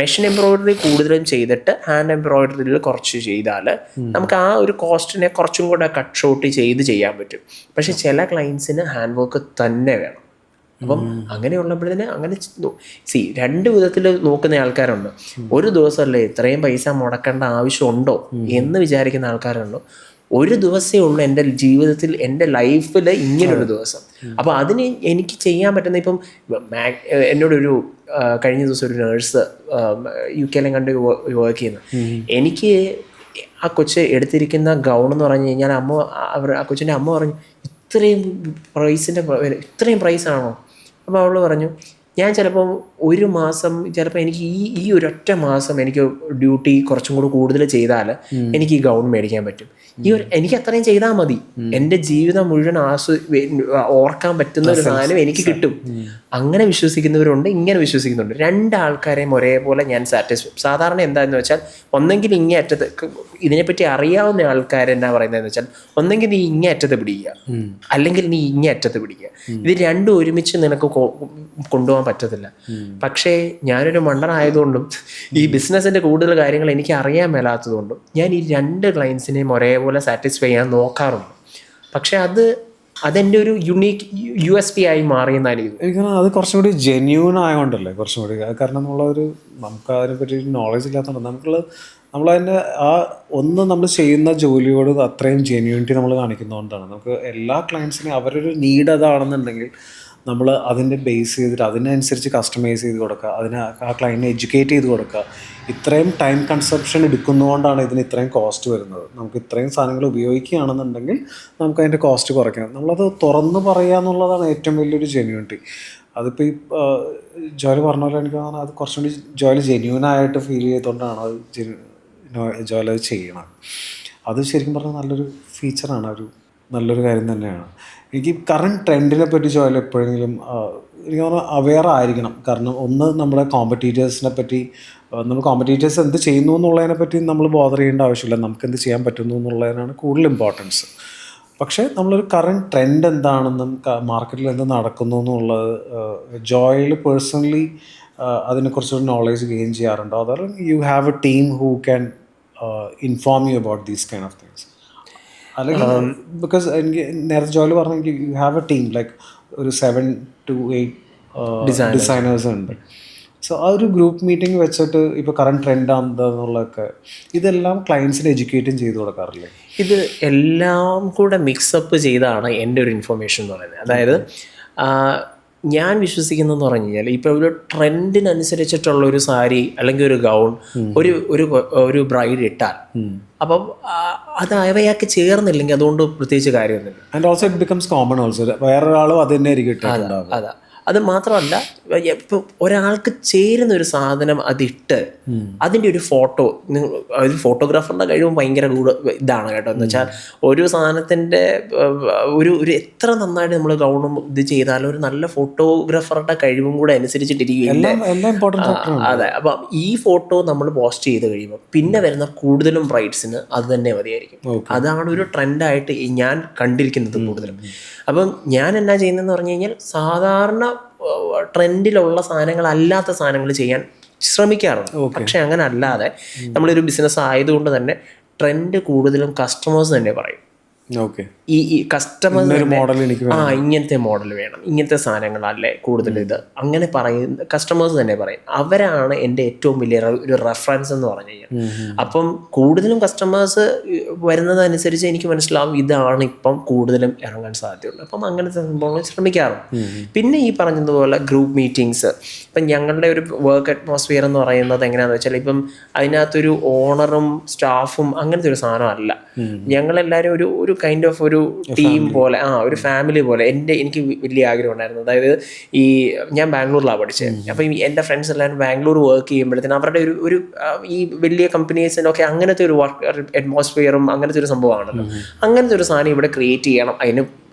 മെഷീൻ എംബ്രോയിഡറി കൂടുതലും ചെയ്തിട്ട് ഹാൻഡ് എംബ്രോയിഡറിയിൽ കുറച്ച് ചെയ്താൽ നമുക്ക് ആ ഒരു കോസ്റ്റിനെ കുറച്ചും കൂടെ കട്ട് ഷോട്ട് ചെയ്യാൻ പറ്റും. പക്ഷെ ചില ക്ലയൻസിന് ഹാൻഡ് വർക്ക് തന്നെ വേണം. അപ്പം അങ്ങനെയുള്ളപ്പോഴത്തേന് അങ്ങനെ രണ്ട് വിധത്തിൽ നോക്കുന്ന ആൾക്കാരുണ്ട്. ഒരു ദിവസമല്ലേ ഇത്രയും പൈസ മുടക്കേണ്ട ആവശ്യമുണ്ടോ എന്ന് വിചാരിക്കുന്ന ആൾക്കാരുണ്ടോ. ഒരു ദിവസമേ ഉള്ളൂ എൻ്റെ ജീവിതത്തിൽ, എൻ്റെ ലൈഫിൽ ഇങ്ങനൊരു ദിവസം. അപ്പോൾ അതിന് എനിക്ക് ചെയ്യാൻ പറ്റുന്ന ഇപ്പം എന്നോടൊരു കഴിഞ്ഞ ദിവസം ഒരു നേഴ്സ് UK കണ്ട് വർക്ക് ചെയ്യുന്നു. എനിക്ക് ആ കൊച്ച് എടുത്തിരിക്കുന്ന ഗൗൺ എന്ന് പറഞ്ഞു കഴിഞ്ഞാൽ ആ കൊച്ചിൻ്റെ അമ്മ പറഞ്ഞു ഇത്രയും പ്രൈസാണോ? അപ്പോൾ അവൾ പറഞ്ഞു ഞാൻ ചിലപ്പോൾ ഒരു മാസം ചിലപ്പോൾ എനിക്ക് ഈ ഒരൊറ്റ മാസം എനിക്ക് ഡ്യൂട്ടി കുറച്ചും കൂടി കൂടുതൽ ചെയ്താൽ എനിക്ക് ഈ ഗൗൺ മേടിക്കാൻ പറ്റും. എനിക്ക് അത്രയും ചെയ്താൽ മതി, എൻ്റെ ജീവിതം മുഴുവൻ ഓർക്കാൻ പറ്റുന്ന ഒരു സാധനം എനിക്ക് കിട്ടും. അങ്ങനെ വിശ്വസിക്കുന്നവരുണ്ട്, ഇങ്ങനെ വിശ്വസിക്കുന്നുണ്ട്. രണ്ടാൾക്കാരെയും ഒരേപോലെ ഞാൻ സാധാരണ എന്താണെന്ന് വെച്ചാൽ ഒന്നെങ്കിൽ ഇങ്ങേ അറ്റത്ത് ഇതിനെപ്പറ്റി അറിയാവുന്ന ആൾക്കാരെന്നാ പറയുന്നതെന്ന് വെച്ചാൽ ഒന്നെങ്കിൽ നീ ഇങ്ങേ അറ്റത്ത് പിടിക്കുക, അല്ലെങ്കിൽ നീ ഇങ്ങേ അറ്റത്ത് പിടിക്കുക. ഇത് രണ്ടും ഒരുമിച്ച് നിനക്ക് കൊണ്ടുപോകാൻ പറ്റത്തില്ല. പക്ഷേ ഞാനൊരു മണ്ടനായതുകൊണ്ടും ഈ ബിസിനസ്സിൻ്റെ കൂടുതൽ കാര്യങ്ങൾ എനിക്ക് അറിയാൻ മേലാത്തതുകൊണ്ടും ഞാൻ ഈ രണ്ട് ക്ലയൻസിനെയും ഒരേപോലെ സാറ്റിസ്ഫൈ ചെയ്യാൻ നോക്കാറുണ്ട്. പക്ഷെ അതെൻ്റെ ഒരു യുണീക്ക് USP ആയി മാറിയെന്നാണ് എനിക്ക് അത് കുറച്ചും കൂടി ജെന്യൂൻ ആയതുകൊണ്ടല്ലേ കുറച്ചും കൂടി. കാരണം നമുക്ക് അതിനെപ്പറ്റി നോളജ് ഇല്ലാത്തതുകൊണ്ട് നമ്മളതിൻ്റെ നമ്മൾ ചെയ്യുന്ന ജോലിയോട് അത്രയും ജെന്യൂനിറ്റി നമ്മൾ കാണിക്കുന്നതുകൊണ്ടാണ്. നമുക്ക് എല്ലാ ക്ലയൻസിനും അവരൊരു നീഡ് അതാണെന്നുണ്ടെങ്കിൽ നമ്മൾ അതിൻ്റെ ബേസ് ചെയ്തിട്ട് അതിനനുസരിച്ച് കസ്റ്റമൈസ് ചെയ്ത് കൊടുക്കുക, ആ ക്ലയൻറ്റിനെ എഡ്യൂക്കേറ്റ് ചെയ്ത് കൊടുക്കുക. ഇത്രയും ടൈം കൺസപ്ഷൻ എടുക്കുന്നതുകൊണ്ടാണ് ഇതിന് ഇത്രയും കോസ്റ്റ് വരുന്നത്. നമുക്ക് ഇത്രയും സാധനങ്ങൾ ഉപയോഗിക്കുകയാണെന്നുണ്ടെങ്കിൽ നമുക്ക് അതിൻ്റെ കോസ്റ്റ് കുറയ്ക്കണം. നമ്മളത് തുറന്ന് പറയുക എന്നുള്ളതാണ് ഏറ്റവും വലിയൊരു ജെന്യൂനിറ്റി. അതിപ്പോൾ ഈ ജോലി പറഞ്ഞ പോലെ എനിക്ക് തോന്നുന്നത് അത് കുറച്ചും കൂടി ജോലി ജെന്യൂനായിട്ട് ഫീൽ ചെയ്തുകൊണ്ടാണ് അത് ജോലി അത് ചെയ്യണം. അത് ശരിക്കും പറഞ്ഞാൽ നല്ലൊരു ഫീച്ചറാണ്, നല്ലൊരു കാര്യം തന്നെയാണ്. എനിക്ക് കറണ്ട് ട്രെൻഡിനെ പറ്റി ജോലി എപ്പോഴെങ്കിലും എനിക്ക് തോന്നുന്നു അവെയർ ആയിരിക്കണം. കാരണം ഒന്ന്, നമ്മുടെ കോമ്പറ്റീറ്റേഴ്സിനെ പറ്റി, നമ്മൾ കോമ്പറ്റീറ്റേഴ്സ് എന്ത് ചെയ്യുന്നു എന്നുള്ളതിനെ പറ്റി നമ്മൾ ബോധർ ചെയ്യേണ്ട ആവശ്യമില്ല. നമുക്ക് എന്ത് ചെയ്യാൻ പറ്റുന്നു എന്നുള്ളതിനാണ് കൂടുതൽ ഇമ്പോർട്ടൻസ്. പക്ഷേ നമ്മളൊരു കറണ്ട് ട്രെൻഡ് എന്താണെന്നും മാർക്കറ്റിൽ എന്ത് നടക്കുന്നു എന്നുള്ളത് ജോയിൽ പേഴ്സണലി അതിനെക്കുറിച്ചൊരു നോളേജ് ഗെയിൻ ചെയ്യാറുണ്ടോ? അതോ you have a team who can inform you about these kind of things? അല്ലെങ്കിൽ ബിക്കോസ് എനിക്ക് നേരത്തെ ജോലി പറഞ്ഞെങ്കിൽ you have a team like ഒരു 7 to 8 ഡിസൈനേഴ്സ് ഉണ്ട്. സോ ആ ഒരു ഗ്രൂപ്പ് മീറ്റിംഗ് വെച്ചിട്ട് ഇപ്പോൾ കറണ്ട് ട്രെൻഡ് ആണെന്നുള്ളതൊക്കെ ഇതെല്ലാം ക്ലയൻസിന് എഡ്യൂക്കേറ്റും ചെയ്ത് കൊടുക്കാറില്ലേ? ഇത് എല്ലാം കൂടെ മിക്സപ്പ് ചെയ്താണ് എൻ്റെ ഒരു ഇൻഫർമേഷൻ എന്ന് പറയുന്നത്. അതായത് ഞാൻ വിശ്വസിക്കുന്നതെന്ന് പറഞ്ഞു കഴിഞ്ഞാൽ ഇപ്പോൾ ഒരു ട്രെൻഡിനനുസരിച്ചിട്ടുള്ള ഒരു സാരി അല്ലെങ്കിൽ ഒരു ഗൗൺ ഒരു ബ്രൈഡ് ഇട്ടാൽ അപ്പം അത് അവയൊക്കെ ചേർന്നില്ലെങ്കിൽ അതുകൊണ്ട് പ്രത്യേകിച്ച് കാര്യമൊന്നുമില്ല. And also it becomes common also. വേറൊരാളും അത് തന്നെ ആയിരിക്കും ഇട്ടിട്ടുണ്ടാവും. അതാ, അത് മാത്രമല്ല ഇപ്പം ഒരാൾക്ക് ചേരുന്ന ഒരു സാധനം അതിട്ട് അതിൻ്റെ ഒരു ഫോട്ടോ, ഒരു ഫോട്ടോഗ്രാഫറുടെ കഴിവും ഭയങ്കര ഇതാണ് കേട്ടോ. എന്ന് വെച്ചാൽ ഒരു സാധനത്തിൻ്റെ ഒരു എത്ര നന്നായിട്ട് നമ്മൾ ഗൗണും ഇത് ചെയ്താലും ഒരു നല്ല ഫോട്ടോഗ്രാഫറുടെ കഴിവും കൂടെ അനുസരിച്ചിട്ടിരിക്കുകയില്ല. അതെ. അപ്പം ഈ ഫോട്ടോ നമ്മൾ പോസ്റ്റ് ചെയ്ത് കഴിയുമ്പോൾ പിന്നെ വരുന്ന കൂടുതലും ബ്രൈഡ്സിന് അത് തന്നെ മതിയായിരിക്കും. അതാണ് ഒരു ട്രെൻഡായിട്ട് ഞാൻ കണ്ടിരിക്കുന്നത് കൂടുതലും. അപ്പം ഞാൻ എന്നാ ചെയ്യുന്നതെന്ന് പറഞ്ഞു കഴിഞ്ഞാൽ സാധാരണ ട്രെൻഡിലുള്ള സാധനങ്ങളല്ലാത്ത സാധനങ്ങൾ ചെയ്യാൻ ശ്രമിക്കാറുണ്ട്. പക്ഷെ അങ്ങനെ അല്ലാതെ നമ്മളൊരു ബിസിനസ് ആയതുകൊണ്ട് തന്നെ ട്രെൻഡ് കൂടുതലും കസ്റ്റമേഴ്സ് തന്നെ പറയും. ഈ കസ്റ്റമേഴ്സ് ഇങ്ങനത്തെ മോഡൽ വേണം, ഇങ്ങനത്തെ സാധനങ്ങളല്ലേ കൂടുതൽ ഇത്, അങ്ങനെ പറയുന്ന കസ്റ്റമേഴ്സ് തന്നെ പറയും. അവരാണ് എൻ്റെ ഏറ്റവും വലിയ ഒരു റെഫറൻസ് എന്ന് പറഞ്ഞു കഴിഞ്ഞാൽ. അപ്പം കൂടുതലും കസ്റ്റമേഴ്സ് വരുന്നതനുസരിച്ച് എനിക്ക് മനസ്സിലാവും ഇതാണ് ഇപ്പം കൂടുതലും ഇറങ്ങാൻ സാധ്യതയുള്ളത്. അപ്പം അങ്ങനത്തെ സംഭവങ്ങൾ ശ്രമിക്കാറുണ്ട്. പിന്നെ ഈ പറഞ്ഞതുപോലെ ഗ്രൂപ്പ് മീറ്റിങ്സ്, ഇപ്പം ഞങ്ങളുടെ ഒരു വർക്ക് അറ്റ്മോസ്ഫിയർ എന്ന് പറയുന്നത് എങ്ങനെയാണെന്ന് വെച്ചാൽ ഇപ്പം അതിനകത്തൊരു ഓണറും സ്റ്റാഫും അങ്ങനത്തെ ഒരു സാധനമല്ല. ഞങ്ങളെല്ലാവരും ഒരു കൈൻഡ് ഓഫ് ഒരു ടീം പോലെ, ഒരു ഫാമിലി പോലെ. എനിക്ക് വലിയ ആഗ്രഹം ഉണ്ടായിരുന്നു. അതായത് ഞാൻ ബാംഗ്ലൂരിലാണ് പഠിച്ചത്. അപ്പം എൻ്റെ ഫ്രണ്ട്സ് എല്ലാവരും ബാംഗ്ലൂർ വർക്ക് ചെയ്യുമ്പോഴത്തേനും അവരുടെ ഒരു ഈ വലിയ കമ്പനീസിനൊക്കെ അങ്ങനത്തെ ഒരു വർക്ക് അറ്റ്മോസ്ഫിയറും അങ്ങനത്തെ ഒരു സംഭവമാണല്ലോ. അങ്ങനത്തെ ഒരു സാധനം ഇവിടെ ക്രിയേറ്റ് ചെയ്യണം. അതിന്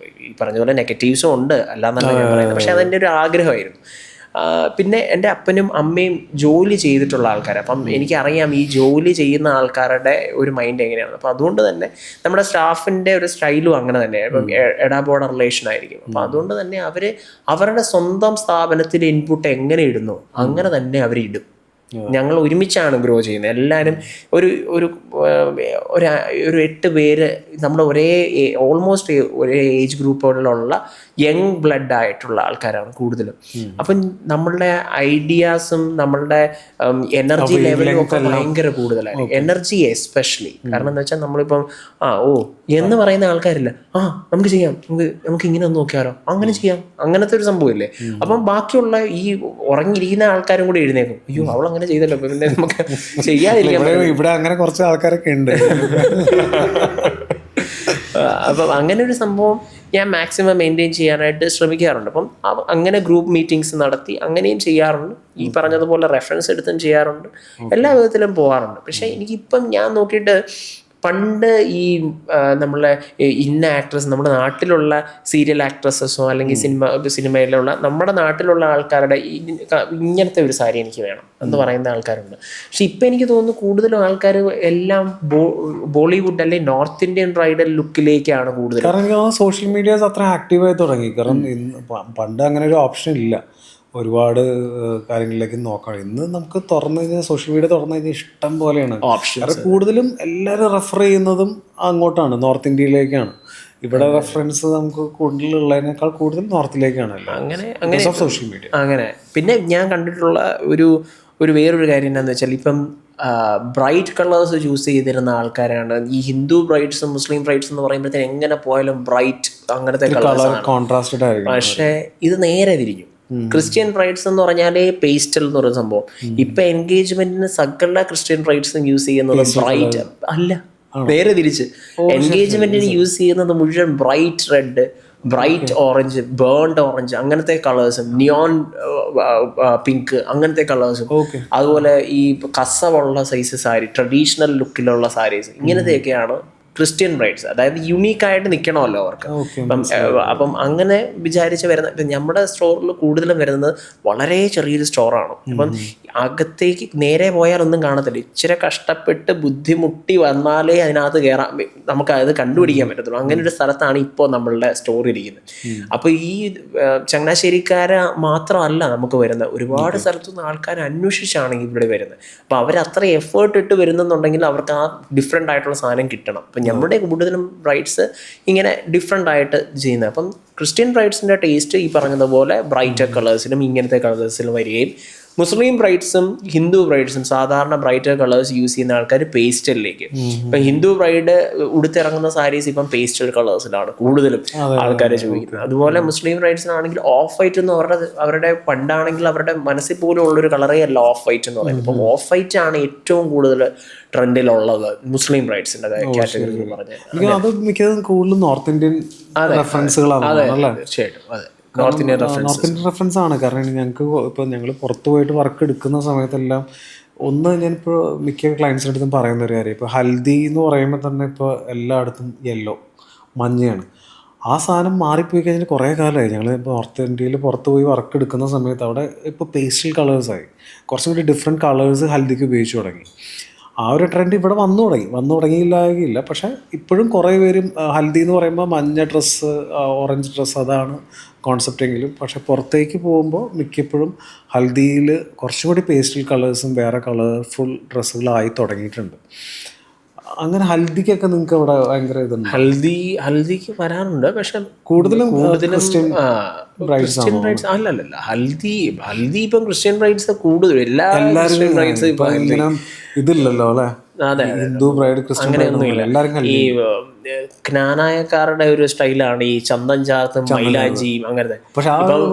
ഈ പറഞ്ഞ പോലെ നെഗറ്റീവ്സും ഉണ്ട്, അല്ലാന്നല്ല ഞാൻ പറയുന്നത്. പക്ഷെ അതെൻ്റെ ഒരു ആഗ്രഹമായിരുന്നു. പിന്നെ എൻ്റെ അപ്പനും അമ്മയും ജോലി ചെയ്തിട്ടുള്ള ആൾക്കാർ. അപ്പം എനിക്കറിയാം ഈ ജോലി ചെയ്യുന്ന ആൾക്കാരുടെ ഒരു മൈൻഡ് എങ്ങനെയാണ്. അപ്പം അതുകൊണ്ട് തന്നെ നമ്മുടെ സ്റ്റാഫിൻ്റെ ഒരു സ്റ്റൈലും അങ്ങനെ തന്നെയാണ്. ഇപ്പം എടാബോർഡ റിലേഷൻ ആയിരിക്കും. അപ്പം അതുകൊണ്ട് തന്നെ അവരുടെ സ്വന്തം സ്ഥാപനത്തിൽ ഇൻപുട്ട് എങ്ങനെ ഇടുന്നു അങ്ങനെ തന്നെ അവരിടും. ഞങ്ങൾ ഒരുമിച്ചാണ് ഗ്രോ ചെയ്യുന്നത്. എല്ലാവരും ഒരു 8 പേര് നമ്മുടെ ഓൾമോസ്റ്റ് ഒരേ ഏജ് ഗ്രൂപ്പുകളിലുള്ള യങ് ബ്ലഡ് ആയിട്ടുള്ള ആൾക്കാരാണ് കൂടുതലും. അപ്പം നമ്മളുടെ ഐഡിയാസും നമ്മളുടെ എനർജി ലെവലും ഒക്കെ ഭയങ്കര കൂടുതലായിരിക്കും. Energy especially. കാരണം എന്താ വെച്ചാൽ നമ്മളിപ്പം എന്ന് പറയുന്ന ആൾക്കാരില്ല, നമുക്ക് ചെയ്യാം, നമുക്ക് ഇങ്ങനെ ഒന്ന് നോക്കിയാലോ, അങ്ങനെ ചെയ്യാം, അങ്ങനത്തെ ഒരു സംഭവമില്ലേ. അപ്പം ബാക്കിയുള്ള ഈ ഉറങ്ങിയിരിക്കുന്ന ആൾക്കാരും കൂടി എഴുന്നേക്കും, അയ്യോ അവൾ അങ്ങനെ ചെയ്തല്ലോ, പിന്നെ നമുക്ക് ചെയ്യാതിരിക്കാം. ഇവിടെ അങ്ങനെ കുറച്ച് ആൾക്കാരൊക്കെ ഉണ്ട്. അപ്പം അങ്ങനെ ഒരു സംഭവം ഞാൻ മാക്സിമം മെയിൻറ്റെയിൻ ചെയ്യാനായിട്ട് ശ്രമിക്കാറുണ്ട്. അപ്പം അങ്ങനെ ഗ്രൂപ്പ് മീറ്റിംഗ്സ് നടത്തി അങ്ങനെയും ചെയ്യാറുണ്ട്. ഈ പറഞ്ഞതുപോലെ റെഫറൻസ് എടുത്തും ചെയ്യാറുണ്ട്. എല്ലാ വിധത്തിലും പോകാറുണ്ട്. പക്ഷേ എനിക്കിപ്പം ഞാൻ നോക്കിയിട്ട് പണ്ട് ഈ നമ്മളെ ഇന്ന ആക്ട്രസ്, നമ്മുടെ നാട്ടിലുള്ള സീരിയൽ ആക്ട്രസസോ അല്ലെങ്കിൽ സിനിമയിലുള്ള നമ്മുടെ നാട്ടിലുള്ള ആൾക്കാരുടെ ഇങ്ങനത്തെ ഒരു സാരി എനിക്ക് വേണം എന്ന് പറയുന്ന ആൾക്കാരുണ്ട്. പക്ഷെ ഇപ്പം എനിക്ക് തോന്നുന്നു കൂടുതലും ആൾക്കാർ എല്ലാം ബോളിവുഡ് അല്ലെങ്കിൽ നോർത്ത് ഇന്ത്യൻ ബ്രൈഡൽ ലുക്കിലേക്കാണ് കൂടുതൽ. കാരണം സോഷ്യൽ മീഡിയാസ് അത്ര ആക്റ്റീവായി തുടങ്ങി. കാരണം പണ്ട് അങ്ങനെ ഒരു ഓപ്ഷൻ ഇല്ല. ഒരുപാട് കാര്യങ്ങളിലേക്ക് നോക്കാം. ഇന്ന് നമുക്ക് തുറന്നു കഴിഞ്ഞാൽ സോഷ്യൽ മീഡിയ തുറന്നു കഴിഞ്ഞാൽ ഇഷ്ടം പോലെയാണ് ഓപ്ഷൻ. കൂടുതലും എല്ലാവരും റെഫർ ചെയ്യുന്നതും അങ്ങോട്ടാണ്, നോർത്ത് ഇന്ത്യയിലേക്കാണ്. ഇവിടെ റെഫറൻസ് നമുക്ക് കൂടുതലുള്ളതിനേക്കാൾ കൂടുതൽ നോർത്തിലേക്കാണ്. അങ്ങനെ സോഷ്യൽ മീഡിയ. അങ്ങനെ പിന്നെ ഞാൻ കണ്ടിട്ടുള്ള ഒരു വേറൊരു കാര്യം എന്താണെന്ന് വെച്ചാൽ ഇപ്പം ബ്രൈറ്റ് കളേഴ്സ് ചൂസ് ചെയ്തിരുന്ന ആൾക്കാരാണ്. ഈ ഹിന്ദു ബ്രൈഡ്സും മുസ്ലിം ബ്രൈഡ്സ് എന്ന് പറയുമ്പോഴത്തേന് എങ്ങനെ പോയാലും ബ്രൈറ്റ് അങ്ങനത്തെ കളേഴ്സാണ്. കോൺട്രാസ്റ്റഡ് ആയിരിക്കും. പക്ഷേ ഇത് നേരെ തിരിക്കും. ക്രിസ്ത്യൻ ബ്രൈഡ്സ് എന്ന് പറഞ്ഞാൽ പേസ്റ്റൽ എന്ന് പറയുന്ന സംഭവം. ഇപ്പൊ എൻഗേജ്മെന്റിന് സകല ക്രിസ്ത്യൻ ബ്രൈഡ്സും യൂസ് ചെയ്യുന്നത് ബ്രൈറ്റ് അല്ല, നേരെ തിരിച്ച്. എൻഗേജ്മെന്റിന് യൂസ് ചെയ്യുന്നത് മുഴുവൻ bright red, bright orange, burned orange, അങ്ങനത്തെ കളേഴ്സും, നിയോൺ പിങ്ക്, അങ്ങനത്തെ കളേഴ്സും, അതുപോലെ ഈ കസവുള്ള സൈസ് സാരി, ട്രഡീഷണൽ ലുക്കിലുള്ള സാരീസ്, ഇങ്ങനത്തെയൊക്കെയാണ് ക്രിസ്ത്യൻ ബ്രൈഡ്സ്. അതായത് യുണീക്കായിട്ട് നിൽക്കണമല്ലോ അവർക്ക്. അപ്പം അങ്ങനെ വിചാരിച്ച് വരുന്ന, ഇപ്പം നമ്മുടെ സ്റ്റോറിൽ കൂടുതലും വരുന്നത് വളരെ ചെറിയൊരു സ്റ്റോറാണ്. അപ്പം അകത്തേക്ക് നേരെ പോയാലൊന്നും കാണത്തില്ല. ഇച്ചിരി കഷ്ടപ്പെട്ട് ബുദ്ധിമുട്ടി വന്നാലേ അതിനകത്ത് കയറാൻ, നമുക്ക് അത് കണ്ടുപിടിക്കാൻ പറ്റത്തുള്ളൂ. അങ്ങനെ ഒരു സ്ഥലത്താണ് ഇപ്പോൾ നമ്മളുടെ സ്റ്റോർ ഇരിക്കുന്നത്. അപ്പോൾ ഈ ചങ്ങനാശ്ശേരിക്കാരെ മാത്രമല്ല നമുക്ക് വരുന്നത്, ഒരുപാട് സ്ഥലത്തുനിന്ന് ആൾക്കാർ അന്വേഷിച്ചാണ് ഇവിടെ വരുന്നത്. അപ്പോൾ അവർ അത്ര എഫേർട്ട് ഇട്ട് വരുന്നെന്നുണ്ടെങ്കിൽ അവർക്ക് ആ ഡിഫറെൻ്റ് ആയിട്ടുള്ള സാധനം കിട്ടണം. അപ്പം നമ്മുടെ കൂടുതലും ബ്രൈഡ്സ് ഇങ്ങനെ ഡിഫറെൻ്റ് ആയിട്ട് ചെയ്യുന്നത്. അപ്പം ക്രിസ്ത്യൻ ബ്രൈഡ്സിൻ്റെ ടേസ്റ്റ് ഈ പറഞ്ഞതുപോലെ ബ്രൈറ്റർ കളേഴ്സിലും ഇങ്ങനത്തെ കളേഴ്സിലും വരികയും, മുസ്ലിം ബ്രൈഡ്സും ഹിന്ദു ബ്രൈഡ്സും സാധാരണ ബ്രൈറ്റർ കളേഴ്സ് യൂസ് ചെയ്യുന്ന ആൾക്കാർ പേസ്റ്റലിലേക്ക്. ഇപ്പം ഹിന്ദു ബ്രൈഡ് ഉടുത്തിറങ്ങുന്ന സാരീസ് ഇപ്പം പേസ്റ്റൽ കളേഴ്സിലാണ് കൂടുതലും ആൾക്കാർ ചോദിക്കുന്നത്. അതുപോലെ മുസ്ലിം ബ്രൈഡ്സിനാണെങ്കിൽ ഓഫ് വൈറ്റ് എന്ന് അവരുടെ പണ്ടാണെങ്കിൽ അവരുടെ മനസ്സിൽ പോലും ഉള്ളൊരു കളറേ അല്ല ഓഫ് വൈറ്റ് എന്ന് പറയുന്നത്. അപ്പം ഓഫ് വൈറ്റ് ആണ് ഏറ്റവും കൂടുതൽ ട്രെൻഡിലുള്ളത് മുസ്ലിം ബ്രൈഡ്സിന്റെ കാറ്റഗറി എന്ന് പറഞ്ഞാൽ. അത് മിക്കതും കൂടുതലും നോർത്ത് ഇന്ത്യൻ റെഫറൻസുകളാണ്. തീർച്ചയായിട്ടും അതെ, നോർത്ത് ഇന്ത്യൻ റെഫറൻസ് ആണ്. കാരണം ഞങ്ങൾക്ക് ഇപ്പോൾ ഞങ്ങൾ പുറത്ത് പോയിട്ട് വർക്ക് എടുക്കുന്ന സമയത്തെല്ലാം ഞാനിപ്പോൾ മിക്ക ക്ലയൻസിൻ്റെ അടുത്തും പറയുന്ന ഒരു കാര്യം, ഇപ്പോൾ ഹൽദി എന്ന് പറയുമ്പോൾ തന്നെ ഇപ്പോൾ എല്ലായിടത്തും യെല്ലോ, മഞ്ഞയാണ്. ആ സാധനം മാറിപ്പോയി കഴിഞ്ഞാൽ കുറേ കാലമായി. ഞങ്ങൾ ഇപ്പോൾ നോർത്ത് ഇന്ത്യയിൽ പുറത്ത് പോയി വർക്ക് എടുക്കുന്ന സമയത്ത് അവിടെ ഇപ്പോൾ പേസ്റ്റൽ കളേഴ്സായി, കുറച്ചും കൂടി ഡിഫറെൻറ്റ് കളേഴ്സ് ഹൽദിക്ക് ഉപയോഗിച്ച് തുടങ്ങി. ആ ഒരു ട്രെൻഡ് ഇവിടെ വന്നു തുടങ്ങിയില്ല. പക്ഷേ ഇപ്പോഴും കുറേ പേരും ഹൽദി എന്ന് പറയുമ്പോൾ മഞ്ഞ ഡ്രസ്സ്, ഓറഞ്ച് ഡ്രസ്സ്, അതാണ് കോൺസെപ്റ്റെങ്കിലും. പക്ഷേ പുറത്തേക്ക് പോകുമ്പോൾ മിക്കപ്പോഴും ഹൽദിയിൽ കുറച്ചും കൂടി പേസ്റ്റൽ കളേഴ്സും വേറെ കളർഫുൾ ഡ്രസ്സുകളായി തുടങ്ങിയിട്ടുണ്ട്. അങ്ങനെ ഹൽദിക്കൊക്കെ നിങ്ങൾക്ക് അവിടെ ഭയങ്കര ഇതുണ്ട്? ഹൽദിക്ക് വരാറുണ്ട്, പക്ഷെ കൂടുതലും ക്രിസ്ത്യൻ ബ്രൈഡ്സ് അല്ലല്ല. ഹൽദി ഇപ്പം ക്രിസ്ത്യൻ ബ്രൈഡ്സ് കൂടുതലും എല്ലാവരും ഇതില്ലല്ലോ അല്ലെ. അതെ, ഹിന്ദു ബ്രൈഡ് ക്രിസ്ത്യൻ അങ്ങനെയൊന്നുമില്ല. ഈ ജ്ഞാനായക്കാരുടെ ഒരു സ്റ്റൈലാണ് ഈ ചന്ദൻ ചാർത്തും മൈലാഞ്ചിയും അങ്ങനത്തെ.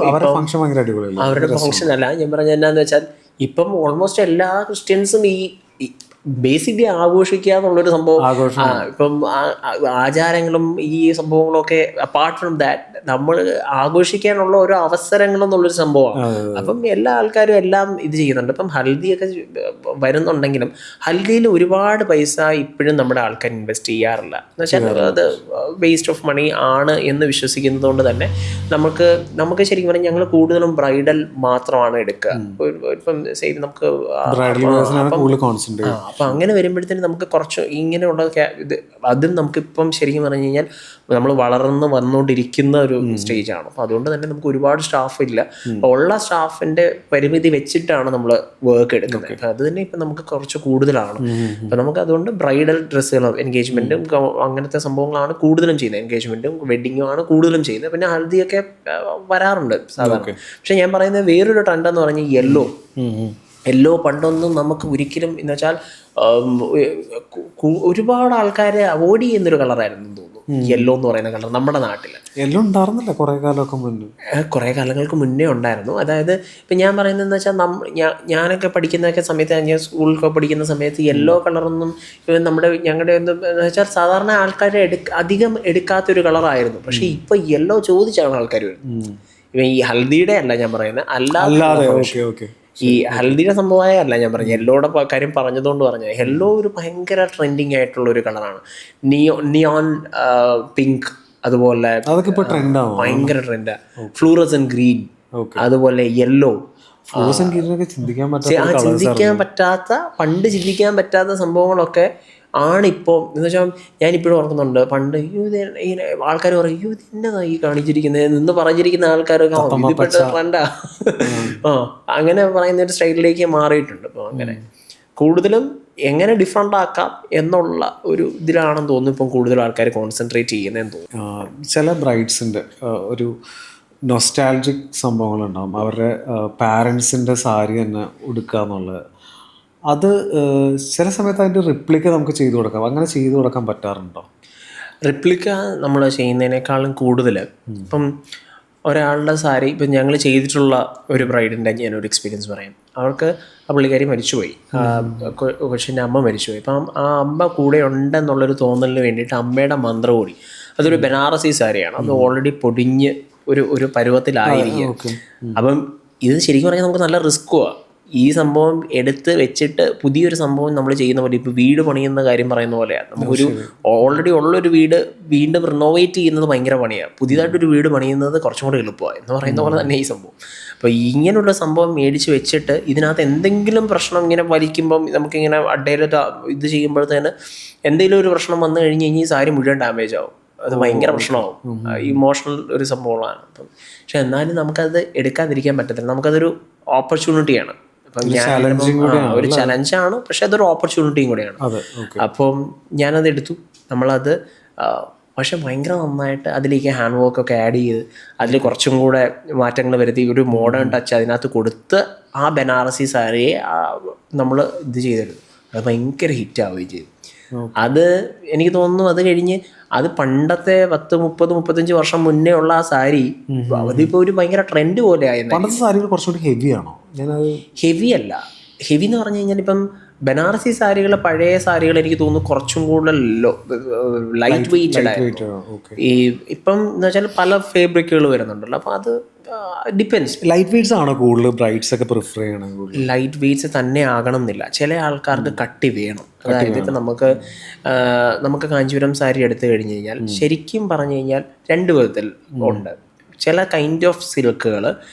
അവരുടെ ഫംഗ്ഷൻ അല്ല, ഞാൻ പറഞ്ഞ എന്നാന്ന് വെച്ചാൽ ഇപ്പം ഓൾമോസ്റ്റ് എല്ലാ ക്രിസ്ത്യൻസും ഈ ബേസിക്കലി ആഘോഷിക്കുക എന്നുള്ളൊരു സംഭവം. ഇപ്പം ആചാരങ്ങളും ഈ സംഭവങ്ങളൊക്കെ അപ്പാർട്ട് ഫ്രം ദാറ്റ് നമ്മൾ ആഘോഷിക്കാനുള്ള ഓരോ അവസരങ്ങളെന്നുള്ളൊരു സംഭവമാണ്. അപ്പം എല്ലാ ആൾക്കാരും എല്ലാം ഇത് ചെയ്യുന്നുണ്ട്. ഇപ്പം ഹൽദിയൊക്കെ വരുന്നുണ്ടെങ്കിലും ഹൽദിയിൽ ഒരുപാട് പൈസ ഇപ്പോഴും നമ്മുടെ ആൾക്കാർ ഇൻവെസ്റ്റ് ചെയ്യാറില്ല. എന്ന് വെച്ചാൽ അത് വേസ്റ്റ് ഓഫ് മണി ആണ് എന്ന് വിശ്വസിക്കുന്നത് കൊണ്ട് തന്നെ നമുക്ക് ശരിക്കും പറഞ്ഞാൽ ഞങ്ങൾ കൂടുതലും ബ്രൈഡൽ മാത്രമാണ് എടുക്കുക. ഇപ്പം നമുക്ക് അപ്പം അങ്ങനെ വരുമ്പോഴത്തേനും നമുക്ക് കുറച്ച് ഇങ്ങനെയുള്ള അതും നമുക്കിപ്പം ശരിക്കും പറഞ്ഞു കഴിഞ്ഞാൽ നമ്മൾ വളർന്ന് വന്നുകൊണ്ടിരിക്കുന്ന ഒരു സ്റ്റേജാണ്. അപ്പോൾ അതുകൊണ്ട് തന്നെ നമുക്ക് ഒരുപാട് സ്റ്റാഫ് ഇല്ല. ഉള്ള സ്റ്റാഫിൻ്റെ പരിമിതി വെച്ചിട്ടാണ് നമ്മൾ വർക്ക് എടുക്കുന്നത്. അപ്പം അത് തന്നെ ഇപ്പം നമുക്ക് കുറച്ച് കൂടുതലാണ്. അപ്പം നമുക്ക് അതുകൊണ്ട് ബ്രൈഡൽ ഡ്രസ്സുകളും എൻഗേജ്മെൻറ്റും അങ്ങനത്തെ സംഭവങ്ങളാണ് കൂടുതലും ചെയ്യുന്നത്. എൻഗേജ്മെൻറ്റും വെഡിങ്ങും ആണ് കൂടുതലും ചെയ്യുന്നത്. പിന്നെ ഹൽദിയൊക്കെ വരാറുണ്ട് സാധാരണ. പക്ഷെ ഞാൻ പറയുന്നത് വേറൊരു ട്രെൻഡ് എന്ന് പറഞ്ഞാൽ യെല്ലോ പണ്ടൊന്നും നമുക്ക് ഒരിക്കലും എന്ന് വെച്ചാൽ ഒരുപാട് ആൾക്കാരെ അവോയ്ഡ് ചെയ്യുന്നൊരു കളറായിരുന്നു തോന്നുന്നു യെല്ലോ എന്ന് പറയുന്ന കളർ. നമ്മുടെ നാട്ടിൽ യെല്ലോ ഉണ്ടായിരുന്നില്ല കുറേ കാലങ്ങൾക്ക് മുന്നേ ഉണ്ടായിരുന്നു. അതായത് ഇപ്പം ഞാൻ പറയുന്നതെന്ന് വെച്ചാൽ ഞാനൊക്കെ പഠിക്കുന്നതൊക്കെ സമയത്ത്, ഞാൻ സ്കൂളിലൊക്കെ പഠിക്കുന്ന സമയത്ത് യെല്ലോ കളറൊന്നും ഞങ്ങളുടെ എന്ന് വെച്ചാൽ സാധാരണ ആൾക്കാർ അധികം എടുക്കാത്തൊരു കളറായിരുന്നു. പക്ഷേ ഇപ്പം യെല്ലോ ചോദിച്ചാണ് ആൾക്കാർ വരുന്നത്. ഇപ്പം ഈ ഹൽദിയുടെ അല്ല ഞാൻ പറയുന്നത്, അല്ലാതെ ഈ ഹൽദിയുടെ സംഭവമായ അല്ല ഞാൻ പറഞ്ഞു. യെല്ലോയുടെ കാര്യം പറഞ്ഞതുകൊണ്ട് പറഞ്ഞത് യെല്ലോ ഒരു ഭയങ്കര ട്രെൻഡിങ് ആയിട്ടുള്ള ഒരു കളറാണ്. നിയോൺ പിങ്ക്, അതുപോലെ ഭയങ്കര ട്രെൻഡാ. ഫ്ലൂറസൻ ഗ്രീൻ, അതുപോലെ യെല്ലോ. ചിന്തിക്കാൻ പറ്റാത്ത പണ്ട് ചിന്തിക്കാൻ പറ്റാത്ത സംഭവങ്ങളൊക്കെ ആണിപ്പോൾ. എന്ന് വെച്ചാൽ ഞാനിപ്പോഴും ഓർക്കുന്നുണ്ട്, പണ്ട് ഇങ്ങനെ ആൾക്കാർ പറയും ഇത് എന്നതായി കാണിച്ചിരിക്കുന്നത് നിന്ന് പറഞ്ഞിരിക്കുന്ന ആൾക്കാരൊക്കെ ഇതിൽപ്പെട്ട ട്രെൻഡാ അങ്ങനെ പറയുന്ന ഒരു സ്റ്റൈലിലേക്ക് മാറിയിട്ടുണ്ട്. അപ്പോൾ അങ്ങനെ കൂടുതലും എങ്ങനെ ഡിഫറെൻ്റ് ആക്കാം എന്നുള്ള ഒരു ഇതിലാണെന്ന് തോന്നുന്നു ഇപ്പം കൂടുതൽ ആൾക്കാർ കോൺസെൻട്രേറ്റ് ചെയ്യുന്നതെന്ന് തോന്നുന്നു. ചില ബ്രൈഡ്സിൻ്റെ ഒരു നൊസ്റ്റാൾജിക് സംഭവങ്ങളുണ്ടാകും. അവരുടെ പാരൻസിൻ്റെ സാരി തന്നെ ഉടുക്കുക എന്നുള്ളത്. അത് ചില സമയത്ത് അതിൻ്റെ റിപ്ലിക്ക നമുക്ക് ചെയ്തു കൊടുക്കാം. അങ്ങനെ ചെയ്തു കൊടുക്കാൻ പറ്റാറുണ്ടോ? റിപ്ലിക്ക നമ്മൾ ചെയ്യുന്നതിനേക്കാളും കൂടുതൽ ഇപ്പം ഒരാളുടെ സാരി ഇപ്പം ഞങ്ങൾ ചെയ്തിട്ടുള്ള ഒരു ബ്രൈഡിൻ്റെ ഞാനൊരു എക്സ്പീരിയൻസ് പറയാം. അവർക്ക് ആ പുള്ളിക്കാരി മരിച്ചുപോയി, കൊച്ചിൻ്റെ അമ്മ മരിച്ചുപോയി. അപ്പം ആ അമ്മ കൂടെ ഉണ്ടെന്നുള്ളൊരു തോന്നലിന് വേണ്ടിയിട്ട് അമ്മയുടെ മന്ത്രം കൂടി, അതൊരു ബനാറസി സാരിയാണ്, അത് ഓൾറെഡി പൊടിഞ്ഞ് ഒരു പരുവത്തിലായിരിക്കും. അപ്പം ഇത് ശരിക്കും പറഞ്ഞാൽ നമുക്ക് നല്ല റിസ്ക്കുമാണ്. ഈ സംഭവം എടുത്ത് വെച്ചിട്ട് പുതിയൊരു സംഭവം നമ്മൾ ചെയ്യുന്ന പോലെ, ഇപ്പോൾ വീട് പണിയുന്ന കാര്യം പറയുന്ന പോലെയാണ്. നമുക്കൊരു ഓൾറെഡി ഉള്ളൊരു വീട് വീണ്ടും റിനോവേറ്റ് ചെയ്യുന്നത് ഭയങ്കര പണിയാണ്. പുതിയതായിട്ടൊരു വീട് പണിയുന്നത് കുറച്ചും കൂടി എളുപ്പമാണ് എന്ന് പറയുന്ന പോലെ തന്നെ ഈ സംഭവം. അപ്പോൾ ഇങ്ങനെയുള്ള സംഭവം മേടിച്ച് വെച്ചിട്ട് ഇതിനകത്ത് എന്തെങ്കിലും പ്രശ്നം ഇങ്ങനെ വലിക്കുമ്പം നമുക്കിങ്ങനെ അഡയിൽ ഇത് ചെയ്യുമ്പോഴത്തേന് എന്തെങ്കിലും ഒരു പ്രശ്നം വന്നു കഴിഞ്ഞ് കഴിഞ്ഞാൽ ഈ സാരി മുഴുവൻ ഡാമേജ് ആവും. അത് ഭയങ്കര പ്രശ്നമാവും. ഇമോഷണൽ ഒരു സംഭവങ്ങളാണ്. അപ്പം പക്ഷെ എന്നാലും നമുക്കത് എടുക്കാതിരിക്കാൻ പറ്റത്തില്ല. നമുക്കതൊരു ഓപ്പർച്യൂണിറ്റിയാണ്. അപ്പം ഞാൻ ഒരു ചലഞ്ചാണ്, പക്ഷെ അതൊരു ഓപ്പർച്യൂണിറ്റിയും കൂടെയാണ്. അപ്പം ഞാനത് എടുത്തു. നമ്മളത് പക്ഷെ ഭയങ്കര നന്നായിട്ട് അതിലേക്ക് ഹാൻഡ് വർക്കൊക്കെ ആഡ് ചെയ്ത് അതിൽ കുറച്ചും കൂടെ മാറ്റങ്ങൾ വരുത്തി ഒരു മോഡേൺ ടച്ച് അതിനകത്ത് കൊടുത്ത് ആ ബനാറസി സാരിയെ നമ്മൾ ഇത് ചെയ്തെടുത്തു. അത് ഭയങ്കര ഹിറ്റാവുകയും ചെയ്തു. അത് എനിക്ക് തോന്നുന്നു അത് കഴിഞ്ഞ് അത് പണ്ടത്തെ 10-30-35 വർഷം മുന്നേ ഉള്ള ആ സാരി അതിപ്പോൾ ഒരു ഭയങ്കര ട്രെൻഡ് പോലെ ആയിരുന്നു. പണ്ടത്തെ സാരികൾ കുറച്ചുകൂടി ഹെവിയാണോ? ഹെവി അല്ല. ഹെവി എന്ന് പറഞ്ഞു കഴിഞ്ഞാൽ ഇപ്പം ബനാറസി സാരികൾ, പഴയ സാരികൾ എനിക്ക് തോന്നുന്നു കുറച്ചും കൂടുതൽ ലൈറ്റ് വെയ്റ്റഡ് ആയിരുന്നു. ഈ ഇപ്പം എന്ന് വെച്ചാൽ പല ഫാബ്രിക്കുകൾ വരുന്നുണ്ടല്ലോ, അപ്പോൾ അത് ഡിപ്പെൻസ്. ലൈറ്റ് വെയ്റ്റ്സ് ആണോ കൂടുതൽ ബ്രൈഡ്സ് ഒക്കെ പ്രിഫർ ചെയ്യണം? ലൈറ്റ് വെയ്റ്റ്സ് തന്നെ ആകണം എന്നില്ല. ചില ആൾക്കാർക്ക് കട്ടി വേണം. അതായത് ഇപ്പം നമുക്ക് കാഞ്ചീപുരം സാരി എടുത്തു കഴിഞ്ഞ് കഴിഞ്ഞാൽ ശരിക്കും പറഞ്ഞു കഴിഞ്ഞാൽ 2 വിധത്തിൽ ഉണ്ട്. ചില കൈൻഡ് ഓഫ് സിൽക്കുകൾ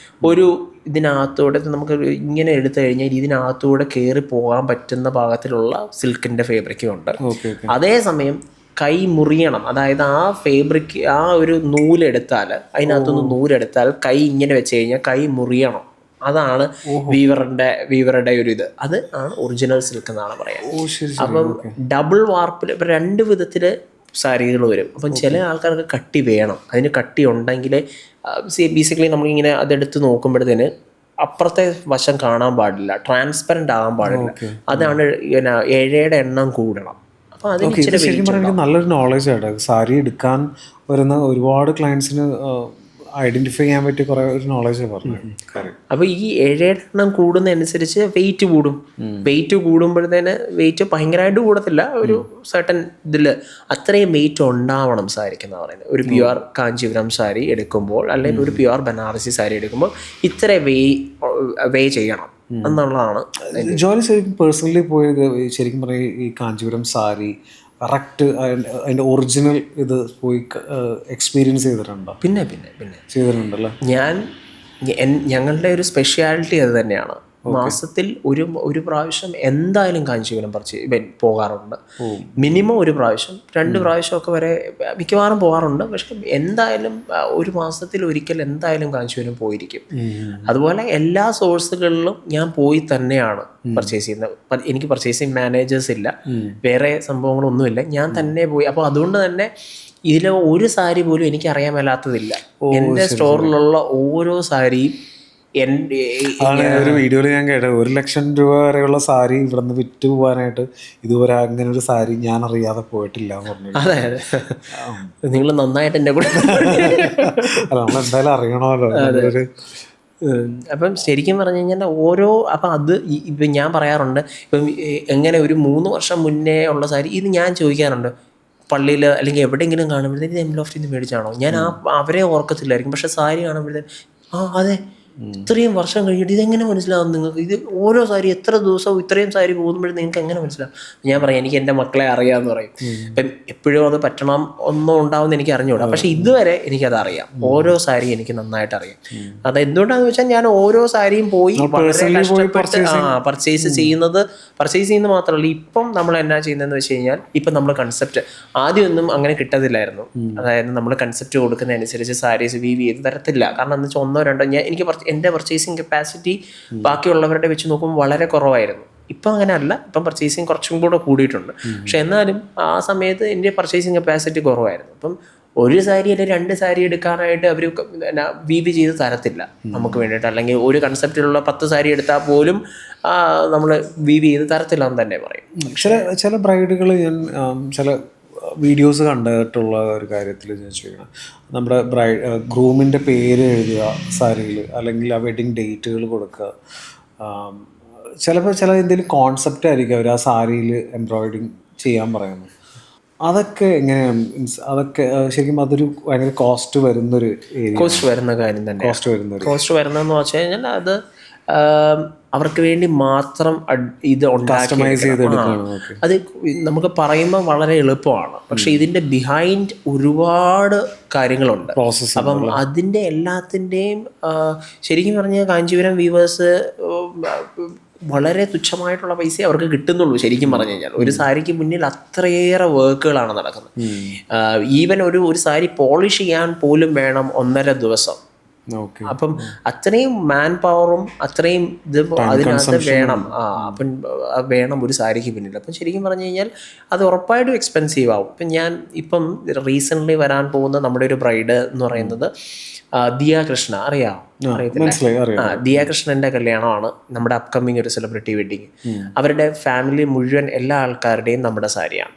ഒരു ഇതിനകത്തൂടെ നമുക്ക് ഇങ്ങനെ എടുത്തു കഴിഞ്ഞാൽ ഇതിനകത്തൂടെ കയറി പോകാൻ പറ്റുന്ന പാകത്തിലുള്ള സിൽക്കിൻ്റെ ഫാബ്രിക്കും ഉണ്ട്. അതേസമയം കൈ മുറിയണം, അതായത് ആ ഫാബ്രിക് ആ ഒരു നൂലെടുത്താൽ അതിനകത്തുനിന്ന് നൂലെടുത്താൽ കൈ ഇങ്ങനെ വെച്ച് കഴിഞ്ഞാൽ കൈ മുറിയണം. അതാണ് വീവറുടെ ഒരു ഇത്. അത് ആണ് ഒറിജിനൽ സിൽക്ക് എന്നാണ് പറയാം. അപ്പം ഡബിൾ വാർപ്പിൽ 2 വിധത്തിൽ സാരികൾ വരും. അപ്പം ചില ആൾക്കാർക്ക് കട്ടി വേണം. അതിന് കട്ടി ഉണ്ടെങ്കിൽ ബേസിക്കലി നമ്മളിങ്ങനെ അതെടുത്ത് നോക്കുമ്പോഴത്തേന് അപ്പുറത്തെ വശം കാണാൻ പാടില്ല, ട്രാൻസ്പെറൻ്റ് ആകാൻ പാടില്ല. അതാണ് ഇഴയുടെ എണ്ണം കൂടണം. അപ്പോൾ അതിന് നല്ലൊരു നോളജ് ആണ്. സാരി എടുക്കാൻ വരുന്ന ഒരുപാട് ക്ലയൻസിന് ഐഡന്റിഫൈ ചെയ്യാൻ പറ്റിയ കുറെ ഒരു നോളജ് പറഞ്ഞു. അപ്പോൾ ഈ 7 എണ്ണം കൂടുന്നതനുസരിച്ച് വെയിറ്റ് കൂടും. വെയിറ്റ് കൂടുമ്പോഴത്തേന് വെയിറ്റ് ഭയങ്കരമായിട്ട് കൂടത്തില്ല, ഒരു സർട്ടൻ ഇതിൽ അത്രയും വെയിറ്റ് ഉണ്ടാവണം സാരിക്ക് എന്ന് പറയുന്നത്. ഒരു പ്യുവർ കാഞ്ചീപുരം സാരി എടുക്കുമ്പോൾ അല്ലെങ്കിൽ ഒരു പ്യുവർ ബനാറസി സാരി എടുക്കുമ്പോൾ ഇത്ര വേ ചെയ്യണം എന്നുള്ളതാണ്. ജോലി ശരിക്കും പേഴ്സണലി പോയത് ശരിക്കും പറയും ഈ കാഞ്ചീപുരം സാരി കറക്റ്റ് അതിൻ്റെ ഒറിജിനൽ ഇത് പോയി എക്സ്പീരിയൻസ് ചെയ്തിട്ടുണ്ടോ? പിന്നെ ചെയ്തിട്ടുണ്ടല്ലോ. ഞങ്ങളുടെ ഒരു സ്പെഷ്യാലിറ്റി അത് തന്നെയാണ്. മാസത്തിൽ ഒരു പ്രാവശ്യം എന്തായാലും കാഞ്ചീപുരം പോകാറുണ്ട്. മിനിമം 1 പ്രാവശ്യം 2 പ്രാവശ്യമൊക്കെ വരെ മിക്കവാറും പോകാറുണ്ട്. പക്ഷെ എന്തായാലും ഒരു മാസത്തിൽ ഒരിക്കൽ എന്തായാലും കാഞ്ചീപുരം പോയിരിക്കും. അതുപോലെ എല്ലാ സോഴ്സുകളിലും ഞാൻ പോയി തന്നെയാണ് പർച്ചേസ് ചെയ്യുന്നത്. എനിക്ക് പർച്ചേസിങ് മാനേജേഴ്സ് ഇല്ല, വേറെ സംഭവങ്ങളൊന്നുമില്ല, ഞാൻ തന്നെ പോയി. അപ്പോൾ അതുകൊണ്ട് തന്നെ ഇതിലെ ഒരു സാരി പോലും എനിക്ക് അറിയാൻ മേലാത്തതില്ല. എൻ്റെ സ്റ്റോറിലുള്ള ഓരോ സാരിയും ഒരു വീഡിയോയിൽ ഞാൻ കേട്ടത് 1 ലക്ഷം രൂപ വരെയുള്ള സാരി ഇവിടെ നിന്ന് വിറ്റ് പോകാനായിട്ട് ഇതുവരെ അങ്ങനെ ഒരു സാരി ഞാൻ അറിയാതെ പോയിട്ടില്ല എന്ന് പറഞ്ഞു. അതെ, നിങ്ങൾ നന്നായിട്ട് എൻ്റെ കൂടെ നമ്മളെന്തായാലും അറിയണമല്ലോ. അപ്പം ശരിക്കും പറഞ്ഞു കഴിഞ്ഞാൽ അപ്പം അത് ഇപ്പം ഞാൻ പറയാറുണ്ട്, ഇപ്പം എങ്ങനെ ഒരു 3 വർഷം മുന്നേ ഉള്ള സാരി ഇത് ഞാൻ ചോദിക്കാറുണ്ട് പള്ളിയിൽ അല്ലെങ്കിൽ എവിടെയെങ്കിലും കാണുമ്പോഴത്തേക്ക് ഇത് എംലോഫ്റ്റിൽ നിന്ന് മേടിച്ചാണോ. ഞാൻ അവരെ ഓർക്കത്തില്ലായിരിക്കും, പക്ഷെ സാരി കാണുമ്പോഴത്തേക്ക് അതെ ഇത്രയും വർഷം കഴിഞ്ഞിട്ട് ഇതെങ്ങനെ മനസ്സിലാവും നിങ്ങൾക്ക്? ഇത് ഓരോ സാരി എത്ര ദിവസവും ഇത്രയും സാരി പോകുമ്പോഴും നിങ്ങൾക്ക് എങ്ങനെ മനസ്സിലാവും? ഞാൻ പറയാം എനിക്ക് എൻ്റെ മക്കളെ അറിയാമെന്ന് പറയും. ഇപ്പം എപ്പോഴും അത് പറ്റണം ഒന്നും ഉണ്ടാവുമെന്ന് എനിക്ക് അറിഞ്ഞുകൂടാ, പക്ഷെ ഇതുവരെ എനിക്കത് അറിയാം. ഓരോ സാരി എനിക്ക് നന്നായിട്ട് അറിയാം. അത് എന്തുകൊണ്ടാണെന്ന് വെച്ചാൽ ഞാൻ ഓരോ സാരിയും പോയി പർച്ചേസ് ചെയ്യുന്നത് മാത്രമല്ല, ഇപ്പം നമ്മൾ എന്നാ ചെയ്യുന്നതെന്ന് വെച്ച് കഴിഞ്ഞാൽ ഇപ്പം നമ്മൾ കൺസെപ്റ്റ് ആദ്യമൊന്നും അങ്ങനെ കിട്ടത്തില്ലായിരുന്നു. അതായത് നമ്മൾ കൺസെപ്റ്റ് കൊടുക്കുന്നതനുസരിച്ച് സാരീസ് വീവ് ചെയ്ത് തരത്തില്ല. കാരണം എന്ന് വെച്ചാൽ 1-2 എനിക്ക് എൻ്റെ പർച്ചേസിങ് കപ്പാസിറ്റി ബാക്കിയുള്ളവരുടെ വെച്ച് നോക്കുമ്പോൾ വളരെ കുറവായിരുന്നു. ഇപ്പം അങ്ങനെ അല്ല, ഇപ്പം പർച്ചേസിങ് കുറച്ചും കൂടെ കൂടിയിട്ടുണ്ട്. പക്ഷെ എന്നാലും ആ സമയത്ത് എൻ്റെ പർച്ചേസിങ് കപ്പാസിറ്റി കുറവായിരുന്നു. അപ്പം ഒരു സാരി അല്ലെങ്കിൽ 2 സാരി എടുക്കാനായിട്ട് അവർ വീവ് ചെയ്ത് തരത്തില്ല നമുക്ക് വേണ്ടിയിട്ട്. അല്ലെങ്കിൽ ഒരു കൺസെപ്റ്റിലുള്ള 10 സാരി എടുത്താൽ പോലും നമ്മൾ വീവ് ചെയ്ത് തരത്തില്ല എന്ന് തന്നെ പറയും. ചില ബ്രൈഡുകൾ ഞാൻ ചില വീഡിയോസ് കണ്ടിട്ടുള്ള ഒരു കാര്യത്തിൽ ഞാൻ ചോദിക്കണം, നമ്മുടെ ഗ്രൂമിൻ്റെ പേര് എഴുതുക സാരിയിൽ, അല്ലെങ്കിൽ ആ വെഡിങ് ഡേറ്റുകൾ കൊടുക്കുക. ചിലപ്പോൾ എന്തെങ്കിലും കോൺസെപ്റ്റ് ആയിരിക്കും അവർ ആ സാരിയിൽ എംബ്രോയിഡറിങ് ചെയ്യാൻ പറയുന്നത്. അതൊക്കെ എങ്ങനെയാണ്? മീൻസ് അതൊക്കെ ശരിക്കും അതൊരു ഭയങ്കര കോസ്റ്റ് വരുന്നൊരു ഏരിയ. കോസ്റ്റ് വരുന്ന കാര്യം തന്നെ. കോസ്റ്റ് വരുന്നതെന്ന് വെച്ച് കഴിഞ്ഞാൽ അത് അവർക്ക് വേണ്ടി മാത്രം ഇത് കസ്റ്റമൈസ് ചെയ്തെടുക്കണം. അത് നമുക്ക് പറയുമ്പോൾ വളരെ എളുപ്പമാണ്, പക്ഷെ ഇതിൻ്റെ ബിഹൈൻഡ് ഒരുപാട് കാര്യങ്ങളുണ്ട്. അപ്പം അതിൻ്റെ എല്ലാത്തിൻ്റെയും ശരിക്കും പറഞ്ഞാൽ കാഞ്ചീപുരം വീവേഴ്സ് വളരെ തുച്ഛമായിട്ടുള്ള പൈസ അവർക്ക് കിട്ടുന്നുള്ളൂ. ശരിക്കും പറഞ്ഞു കഴിഞ്ഞാൽ ഒരു സാരിക്ക് മുന്നിൽ അത്രയേറെ വർക്കുകളാണ് നടക്കുന്നത്. ഈവൻ ഒരു സാരി പോളിഷ് ചെയ്യാൻ പോലും വേണം 1.5 ദിവസം. അപ്പം അത്രയും മാൻ പവറും അത്രയും ഇത് അതിനകത്ത് വേണം. അപ്പം വേണം ഒരു സാരിക്ക് പിന്നിൽ. അപ്പം ശരിക്കും പറഞ്ഞു കഴിഞ്ഞാൽ അത് ഉറപ്പായിട്ടും എക്സ്പെൻസീവ് ആവും. ഇപ്പം റീസെൻ്റ്ലി വരാൻ പോകുന്ന നമ്മുടെ ഒരു ബ്രൈഡ് എന്ന് പറയുന്നത് ദിയ കൃഷ്ണ, അറിയത്തില്ല? ദിയ കൃഷ്ണന്റെ കല്യാണമാണ് നമ്മുടെ അപ്കമിങ് ഒരു സെലിബ്രിറ്റി വെഡിങ്. അവരുടെ ഫാമിലി മുഴുവൻ എല്ലാ ആൾക്കാരുടെയും നമ്മുടെ സാരിയാണ്.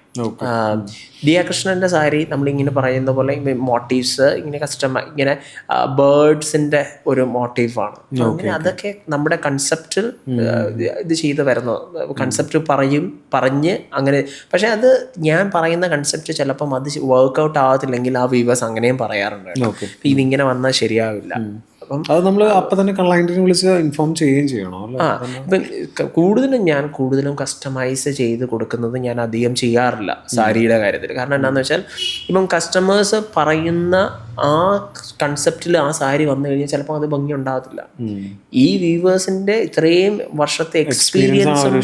ദിയ കൃഷ്ണന്റെ സാരി നമ്മളിങ്ങനെ പറയുന്ന പോലെ മോട്ടീവ്സ് ഇങ്ങനെ ബേർഡ്സിന്റെ ഒരു മോട്ടീവാണ്. അങ്ങനെ അതൊക്കെ നമ്മുടെ കൺസെപ്റ്റിൽ ഇത് ചെയ്ത് വരുന്നത്. കൺസെപ്റ്റ് പറഞ്ഞ് അങ്ങനെ. പക്ഷെ അത് ഞാൻ പറയുന്ന കൺസെപ്റ്റ് ചിലപ്പം അത് വർക്ക്ഔട്ട് ആവത്തില്ലെങ്കിൽ ആ വീവേഴ്സ് അങ്ങനെയും പറയാറുണ്ട്, ഇതിങ്ങനെ വന്നാൽ ശരിയാവില്ല. അത് നമ്മൾ അപ്പം തന്നെ ക്ലയന്റിനെ വിളിച്ച് ഇൻഫോം ചെയ്യുകയും ചെയ്യണോ? ഇപ്പം കൂടുതലും കസ്റ്റമൈസ് ചെയ്ത് കൊടുക്കുന്നത് ഞാൻ അധികം ചെയ്യാറില്ല സാരിയുടെ കാര്യത്തിൽ. കാരണം എന്താണെന്ന് വെച്ചാൽ ഇപ്പം കസ്റ്റമേഴ്സ് പറയുന്ന ആ കൺസെപ്റ്റിൽ ആ സാരി വന്നു കഴിഞ്ഞാൽ ചിലപ്പോൾ അത് ഭംഗി ഉണ്ടാകത്തില്ല. ഈ വ്യൂവേഴ്സിന്റെ ഇത്രയും വർഷത്തെ എക്സ്പീരിയൻസും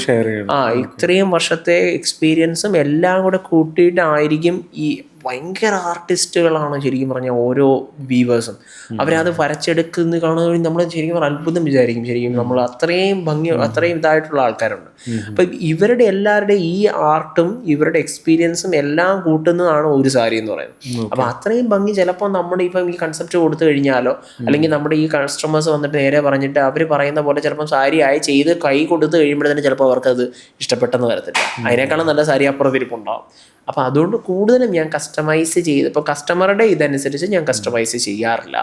ഇത്രയും വർഷത്തെ എക്സ്പീരിയൻസും എല്ലാം കൂടെ കൂട്ടിയിട്ടായിരിക്കും ഈ ഭയങ്കര ആർട്ടിസ്റ്റുകളാണ് ശരിക്കും പറഞ്ഞാൽ ഓരോ വീവേഴ്സും. അവരത് വരച്ചെടുക്കുന്ന കാണുമ്പോൾ നമ്മൾ ശരിക്കും അത്ഭുതം വിചാരിക്കും. ശരിക്കും നമ്മൾ അത്രയും ഇതായിട്ടുള്ള ആൾക്കാരുണ്ട്. അപ്പം ഇവരുടെ എല്ലാവരുടെയും ഈ ആർട്ടും ഇവരുടെ എക്സ്പീരിയൻസും എല്ലാം കൂട്ടുന്നതാണ് ഒരു സാരി എന്ന് പറയുന്നത്. അപ്പം അത്രയും ഭംഗി ചിലപ്പോൾ നമ്മുടെ ഇപ്പം ഈ കൺസെപ്റ്റ് കൊടുത്തു കഴിഞ്ഞാലോ, അല്ലെങ്കിൽ നമ്മുടെ ഈ കസ്റ്റമേഴ്സ് വന്നിട്ട് നേരെ പറഞ്ഞിട്ട് അവർ പറയുന്ന പോലെ ചിലപ്പോൾ സാരി ചെയ്ത് കൈ കൊടുത്ത് കഴിയുമ്പോഴത്തേനും ചിലപ്പോൾ അവർക്കത് ഇഷ്ടപ്പെട്ടെന്ന് വരത്തില്ല. അതിനേക്കാളും നല്ല സാരി അപ്പുറത്തിരിപ്പുണ്ടാവും. അപ്പം അതുകൊണ്ട് കൂടുതലും ഞാൻ കസ്റ്റമൈസ് ചെയ്ത് ഇപ്പോൾ കസ്റ്റമറുടെ ഇതനുസരിച്ച് ഞാൻ കസ്റ്റമൈസ് ചെയ്യാറില്ല.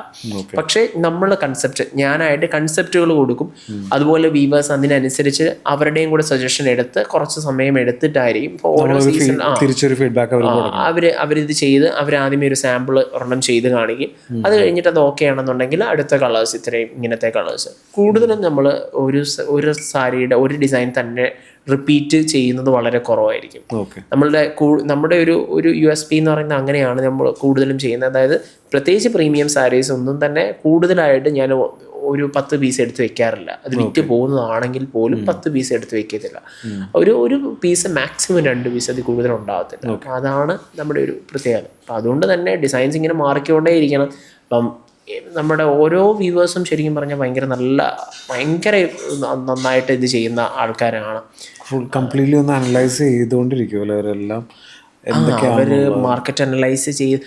പക്ഷേ നമ്മൾ ഞാനായിട്ട് കൺസെപ്റ്റുകൾ കൊടുക്കും. അതുപോലെ വീവേഴ്സ് അതിനനുസരിച്ച് അവരുടെയും കൂടെ സജഷൻ എടുത്ത് കുറച്ച് സമയം എടുത്തിട്ടായിരിക്കും ഇപ്പോൾ ഓരോ സീസൺ അവരിത് ചെയ്ത് അവരാദ്യമേ ഒരു സാമ്പിൾ ഒരെണ്ണം ചെയ്ത് കാണിക്കും. അത് കഴിഞ്ഞിട്ട് അത് ഓക്കെ ആണെന്നുണ്ടെങ്കിൽ അടുത്ത കളേഴ്സ് ഇങ്ങനത്തെ കളേഴ്സ്. കൂടുതലും നമ്മൾ ഒരു സാരിയുടെ ഒരു ഡിസൈൻ തന്നെ റിപ്പീറ്റ് ചെയ്യുന്നത് വളരെ കുറവായിരിക്കും. നമ്മുടെ ഒരു USP എന്ന് പറയുന്നത് അങ്ങനെയാണ് നമ്മൾ കൂടുതലും ചെയ്യുന്നത്. അതായത് പ്രത്യേകിച്ച് പ്രീമിയം സാരീസ് ഒന്നും തന്നെ കൂടുതലായിട്ട് ഞാൻ ഒരു 10 പീസ് എടുത്ത് വെക്കാറില്ല. അത് വിറ്റ് പോകുന്നതാണെങ്കിൽ പോലും 10 പീസ് എടുത്ത് വെക്കത്തില്ല. ഒരു പീസ് മാക്സിമം 2 പീസ് അതിൽ കൂടുതൽ ഉണ്ടാകത്തില്ല. അപ്പം അതാണ് നമ്മുടെ ഒരു പ്രത്യേകത. അപ്പം അതുകൊണ്ട് തന്നെ ഡിസൈൻസ് ഇങ്ങനെ മാറിക്കൊണ്ടേ ഇരിക്കണം. അപ്പം നമ്മുടെ ഓരോ വ്യൂവേഴ്സും ശരിക്കും പറഞ്ഞാൽ ഭയങ്കര നന്നായിട്ട് ഇത് ചെയ്യുന്ന ആൾക്കാരാണ്. കംപ്ലീറ്റ്ലി ഒന്ന് അനലൈസ് ചെയ്തുകൊണ്ടിരിക്കുമല്ലോ അവരെല്ലാം. അവര് മാർക്കറ്റ് അനലൈസ് ചെയ്ത്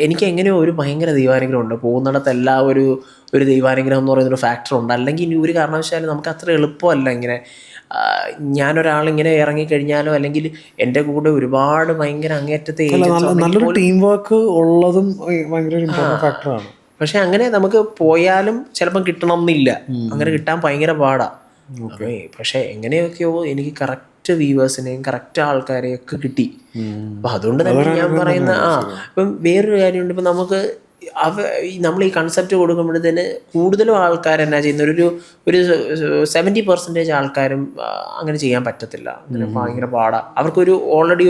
എനിക്ക് എങ്ങനെയോ ഒരു ഭയങ്കര ദൈവാനുഗ്രഹം ഉണ്ട്. പോകുന്നിടത്ത് എല്ലാ ഒരു ദൈവാനുഗ്രഹം എന്ന് പറയുന്നൊരു ഫാക്ടർ ഉണ്ട്. അല്ലെങ്കിൽ ഇനി ഒരു കാരണവശാലും നമുക്ക് അത്ര എളുപ്പമല്ല. ഇങ്ങനെ ഞാനൊരാളിങ്ങനെ ഇറങ്ങിക്കഴിഞ്ഞാലോ അല്ലെങ്കിൽ എൻ്റെ കൂടെ ഒരുപാട് ഭയങ്കര അങ്ങേറ്റത്തെ നല്ലൊരു ടീം വർക്ക് ഉള്ളതും ഭയങ്കര ഇമ്പോർട്ടന്റ് ഫാക്ടറാണ്. പക്ഷെ അങ്ങനെ നമുക്ക് പോയാലും ചിലപ്പം കിട്ടണം എന്നില്ല. അങ്ങനെ കിട്ടാൻ ഭയങ്കര പാടാ. പക്ഷെ എങ്ങനെയൊക്കെയോ എനിക്ക് കറക്റ്റ് വ്യൂവേഴ്സിനെയും കറക്റ്റ് ആൾക്കാരെയൊക്കെ കിട്ടി. അപ്പം അതുകൊണ്ട് തന്നെ ഞാൻ പറയുന്ന ഇപ്പം വേറൊരു കാര്യമുണ്ട്. ഇപ്പം നമുക്ക് നമ്മൾ ഈ കൺസെപ്റ്റ് കൊടുക്കുമ്പോഴത്തേന് കൂടുതലും ആൾക്കാർ എന്നാ ചെയ്യുന്ന ഒരു 70% ആൾക്കാരും അങ്ങനെ ചെയ്യാൻ പറ്റത്തില്ല. അങ്ങനെ ഭയങ്കര പാടാണ്. അവർക്കൊരു ഓൾറെഡി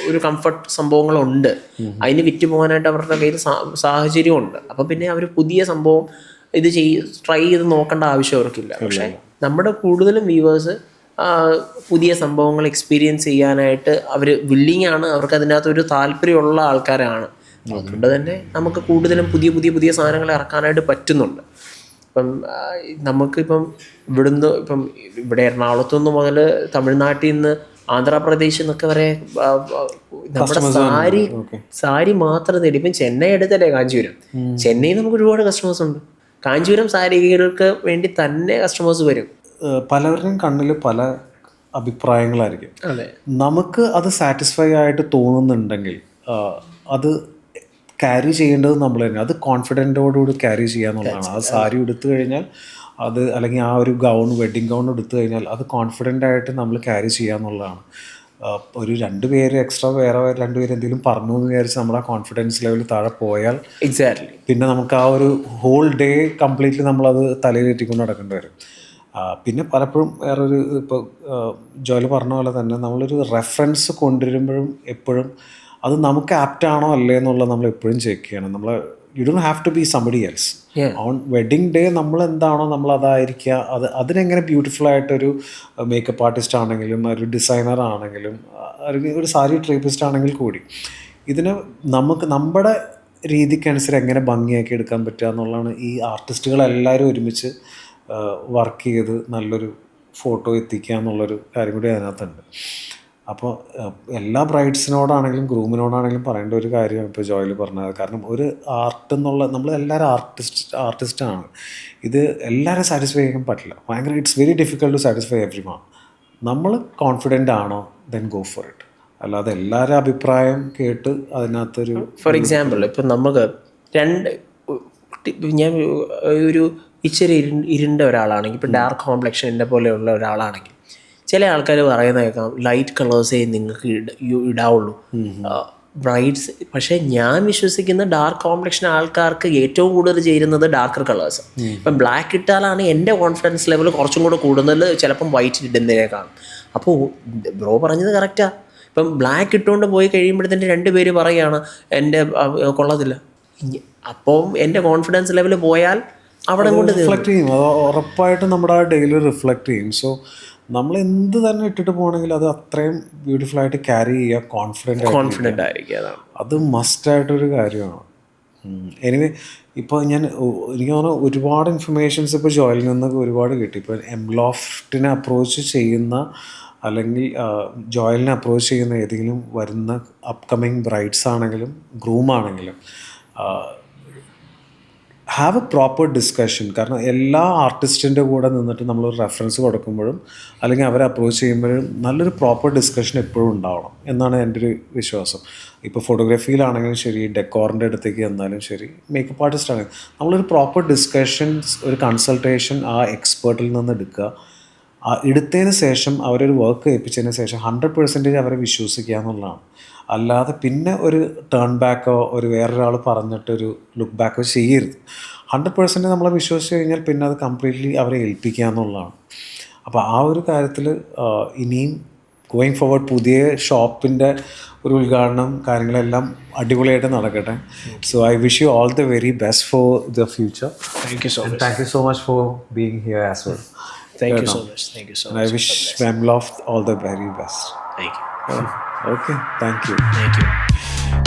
ഒരു കംഫർട്ട് സംഭവങ്ങളുണ്ട്. അതിന് വിറ്റ് പോകാനായിട്ട് അവരുടെ കയ്യിൽ സാഹചര്യമുണ്ട്. അപ്പം പിന്നെ അവർ പുതിയ സംഭവം ഇത് ട്രൈ ചെയ്ത് നോക്കേണ്ട ആവശ്യം അവർക്കില്ല. പക്ഷേ നമ്മുടെ കൂടുതലും വ്യൂവേഴ്സ് പുതിയ സംഭവങ്ങൾ എക്സ്പീരിയൻസ് ചെയ്യാനായിട്ട് അവർ വില്ലിങ് ആണ്. അവർക്ക് അതിനകത്തൊരു താല്പര്യമുള്ള ആൾക്കാരാണ്. അതുകൊണ്ട് തന്നെ നമുക്ക് കൂടുതലും പുതിയ സാധനങ്ങൾ ഇറക്കാനായിട്ട് പറ്റുന്നുണ്ട്. ഇപ്പം നമുക്കിപ്പം ഇവിടെ എറണാകുളത്തു നിന്ന് മുതൽ തമിഴ്നാട്ടിൽ നിന്ന് ആന്ധ്രാപ്രദേശ് എന്നൊക്കെ വരെ നമ്മുടെ സാരി മാത്രം തേടി. ഇപ്പം ചെന്നൈ അടുത്തല്ലേ കാഞ്ചീപുരം, ചെന്നൈയിൽ നമുക്ക് ഒരുപാട് കസ്റ്റമേഴ്സ് ഉണ്ട്. കാഞ്ചീപുരം സാരികൾക്ക് വേണ്ടി തന്നെ കസ്റ്റമേഴ്സ് വരും. പലവരുടെയും കണ്ണിൽ പല അഭിപ്രായങ്ങളായിരിക്കും. അതെ, നമുക്ക് അത് സാറ്റിസ്ഫൈ ആയിട്ട് തോന്നുന്നുണ്ടെങ്കിൽ അത് ക്യാരി ചെയ്യേണ്ടത് നമ്മൾ തന്നെ. അത് കോൺഫിഡൻറ്റോടുകൂടി ക്യാരി ചെയ്യാന്നുള്ളതാണ്. ആ സാരി എടുത്തു കഴിഞ്ഞാൽ അത്, അല്ലെങ്കിൽ ആ ഒരു വെഡ്ഡിങ് ഗൗൺ എടുത്തു കഴിഞ്ഞാൽ അത് കോൺഫിഡൻ്റ് ആയിട്ട് നമ്മൾ ക്യാരി ചെയ്യാന്നുള്ളതാണ്. ഒരു 2 പേര് എക്സ്ട്രാ വേറെ 2 പേര് എന്തെങ്കിലും പറഞ്ഞു എന്ന് വിചാരിച്ച് നമ്മുടെ ആ കോൺഫിഡൻസ് ലെവൽ താഴെ പോയാൽ എക്സാക്ട്ലി പിന്നെ നമുക്ക് ആ ഒരു ഹോൾ ഡേ കംപ്ലീറ്റ്ലി നമ്മളത് തലയിലേറ്റിക്കൊണ്ട് നടക്കേണ്ടി വരും. പിന്നെ പലപ്പോഴും വേറൊരു, ഇപ്പോൾ ജോലി പറഞ്ഞ പോലെ തന്നെ നമ്മളൊരു റെഫറൻസ് കൊണ്ടുവരുമ്പോഴും എപ്പോഴും അത് നമുക്ക് ആപ്റ്റാണോ അല്ലേ എന്നുള്ളത് നമ്മൾ എപ്പോഴും ചെക്ക് ചെയ്യണം. നമ്മൾ you don't have to be somebody else. On wedding day നമ്മൾ എന്താണോ നമ്മൾ അതായിരിക്കുക. അതിനെങ്ങനെ ബ്യൂട്ടിഫുൾ ആയിട്ടൊരു മേക്കപ്പ് ആർട്ടിസ്റ്റ് ആണെങ്കിലും ഒരു ഡിസൈനർ ആണെങ്കിലും ഒരു സാരി ഡ്രേപ്പിസ്റ്റ് ആണെങ്കിൽ കൂടി ഇതിന് നമുക്ക് നമ്മുടെ രീതിക്കനുസരിച്ച് എങ്ങനെ ഭംഗിയാക്കി എടുക്കാൻ പറ്റുക എന്നുള്ളതാണ്. ഈ ആർട്ടിസ്റ്റുകളെല്ലാവരും ഒരുമിച്ച് വർക്ക് ചെയ്ത് നല്ലൊരു ഫോട്ടോ എത്തിക്കുക എന്നുള്ളൊരു കാര്യം കൂടി അതിനകത്തുണ്ട്. അപ്പോൾ എല്ലാ ബ്രൈഡ്സിനോടാണെങ്കിലും ഗ്രൂമിനോടാണെങ്കിലും പറയേണ്ട ഒരു കാര്യമാണ് ഇപ്പോൾ ജോയിൽ പറഞ്ഞത്. കാരണം ഒരു ആർട്ട് എന്നുള്ള, നമ്മളെല്ലാവരും ആർട്ടിസ്റ്റാണ്. ഇത് എല്ലാവരും സാറ്റിസ്ഫൈ ചെയ്യാൻ പറ്റില്ല. ഭയങ്കര it's very difficult to satisfy everyone. നമ്മൾ കോൺഫിഡൻ്റ് ആണോ ദെൻ ഗോ ഫോർ ഇറ്റ്. അല്ലാതെ എല്ലാവരും അഭിപ്രായം കേട്ട് അതിനകത്തൊരു, ഫോർ എക്സാമ്പിൾ ഇപ്പം നമുക്ക് ഞാൻ ഒരു ഇച്ചിരി ഇരുണ്ട ഒരാളാണെങ്കിൽ, ഇപ്പം ഡാർക്ക് കോംപ്ലക്ഷൻ എൻ്റെ പോലെയുള്ള ഒരാളാണെങ്കിൽ ചില ആൾക്കാർ പറയുന്ന കേൾക്കാം ലൈറ്റ് കളേഴ്സേ നിങ്ങൾക്ക് ഇടാവുള്ളൂ ബ്രൈഡ്സ്. പക്ഷേ ഞാൻ വിശ്വസിക്കുന്ന ഡാർക്ക് കോംപ്ലക്ഷൻ ആൾക്കാർക്ക് ഏറ്റവും കൂടുതൽ ചേരുന്നത് ഡാർക്കർ കളേഴ്സ്. ഇപ്പം ബ്ലാക്ക് ഇട്ടാലാണ് എൻ്റെ കോൺഫിഡൻസ് ലെവൽ കുറച്ചും കൂടെ കൂടുതൽ ചിലപ്പം വൈറ്റ് ഇടുന്നതിനേക്കാണ്. അപ്പോൾ ബ്രോ പറഞ്ഞത് കറക്റ്റാണ്. ഇപ്പം ബ്ലാക്ക് ഇട്ടുകൊണ്ട് പോയി കഴിയുമ്പോഴത്തേന് 2 പേര് പറയുകയാണ് എൻ്റെ കൊള്ളത്തില്ല. അപ്പം എൻ്റെ കോൺഫിഡൻസ് ലെവൽ പോയാൽ അവിടെ കൊണ്ട് റിഫ്ലക്ട് ചെയ്യും. അത് ഉറപ്പായിട്ടും നമ്മുടെ ആ ഡെയിലി റിഫ്ലക്ട് ചെയ്യും. സോ നമ്മൾ എന്ത് തന്നെ ഇട്ടിട്ട് പോകണമെങ്കിൽ അത് അത്രയും ബ്യൂട്ടിഫുൾ ആയിട്ട് ക്യാരി ചെയ്യുക, കോൺഫിഡൻ്റ് ആയിരിക്കുക. അത് മസ്റ്റായിട്ടൊരു കാര്യമാണ്. എനിവേ, ഇപ്പോൾ എനിക്ക് തോന്നുന്നു ഒരുപാട് ഇൻഫർമേഷൻസ് ഇപ്പോൾ ജോയിൽ നിന്ന് ഒരുപാട് കിട്ടി. ഇപ്പോൾ എംലോഫ്റ്റിനെ അപ്രോച്ച് ചെയ്യുന്ന അല്ലെങ്കിൽ ജോയിലിനെ അപ്രോച്ച് ചെയ്യുന്ന ഏതെങ്കിലും വരുന്ന അപ്കമിങ് ബ്രൈഡ്സ് ആണെങ്കിലും ഗ്രൂം ആണെങ്കിലും ഹാവ് എ പ്രോപ്പർ ഡിസ്കഷൻ. കാരണം എല്ലാ ആർട്ടിസ്റ്റിൻ്റെ കൂടെ നിന്നിട്ട് നമ്മളൊരു റെഫറൻസ് കൊടുക്കുമ്പോഴും അല്ലെങ്കിൽ അവരെ അപ്രോച്ച് ചെയ്യുമ്പോഴും നല്ലൊരു പ്രോപ്പർ ഡിസ്കഷൻ എപ്പോഴും ഉണ്ടാവണം എന്നാണ് എൻ്റെ ഒരു വിശ്വാസം. ഇപ്പോൾ ഫോട്ടോഗ്രാഫിയിലാണെങ്കിലും ശരി, ഡെക്കോറിൻ്റെ അടുത്തേക്ക് എന്നാലും ശരി, മേക്കപ്പ് ആർട്ടിസ്റ്റ് ആണെങ്കിലും നമ്മളൊരു പ്രോപ്പർ ഡിസ്കഷൻസ്, ഒരു കൺസൾട്ടേഷൻ ആ എക്സ്പേർട്ടിൽ നിന്ന് എടുക്കുക. എടുത്തതിന് ശേഷം അവരൊരു വർക്ക് ഏൽപ്പിച്ചതിന് ശേഷം 100% അവരെ വിശ്വസിക്കുക എന്നുള്ളതാണ്. അല്ലാതെ പിന്നെ ഒരു ടേൺ ബാക്കോ ഒരു വേറൊരാൾ പറഞ്ഞിട്ടൊരു ലുക്ക് ബാക്കോ ചെയ്യരുത്. 100% നമ്മളെ വിശ്വസിച്ച് കഴിഞ്ഞാൽ പിന്നെ അത് കംപ്ലീറ്റ്ലി അവരെ ഏൽപ്പിക്കുക എന്നുള്ളതാണ്. അപ്പോൾ ആ ഒരു കാര്യത്തിൽ ഇനിയും ഗോയിങ് ഫോർവേഡ് പുതിയ ഷോപ്പിൻ്റെ ഒരു ഉദ്ഘാടനം കാര്യങ്ങളെല്ലാം അടിപൊളിയായിട്ട് നടക്കട്ടെ. So I wish you all the very best for the future. Thank you so much. Thank you so much for being here as well. Thank you so much. Thank you so much. And I wish Memloft all the very best. Thank you. Okay, thank you. Thank you.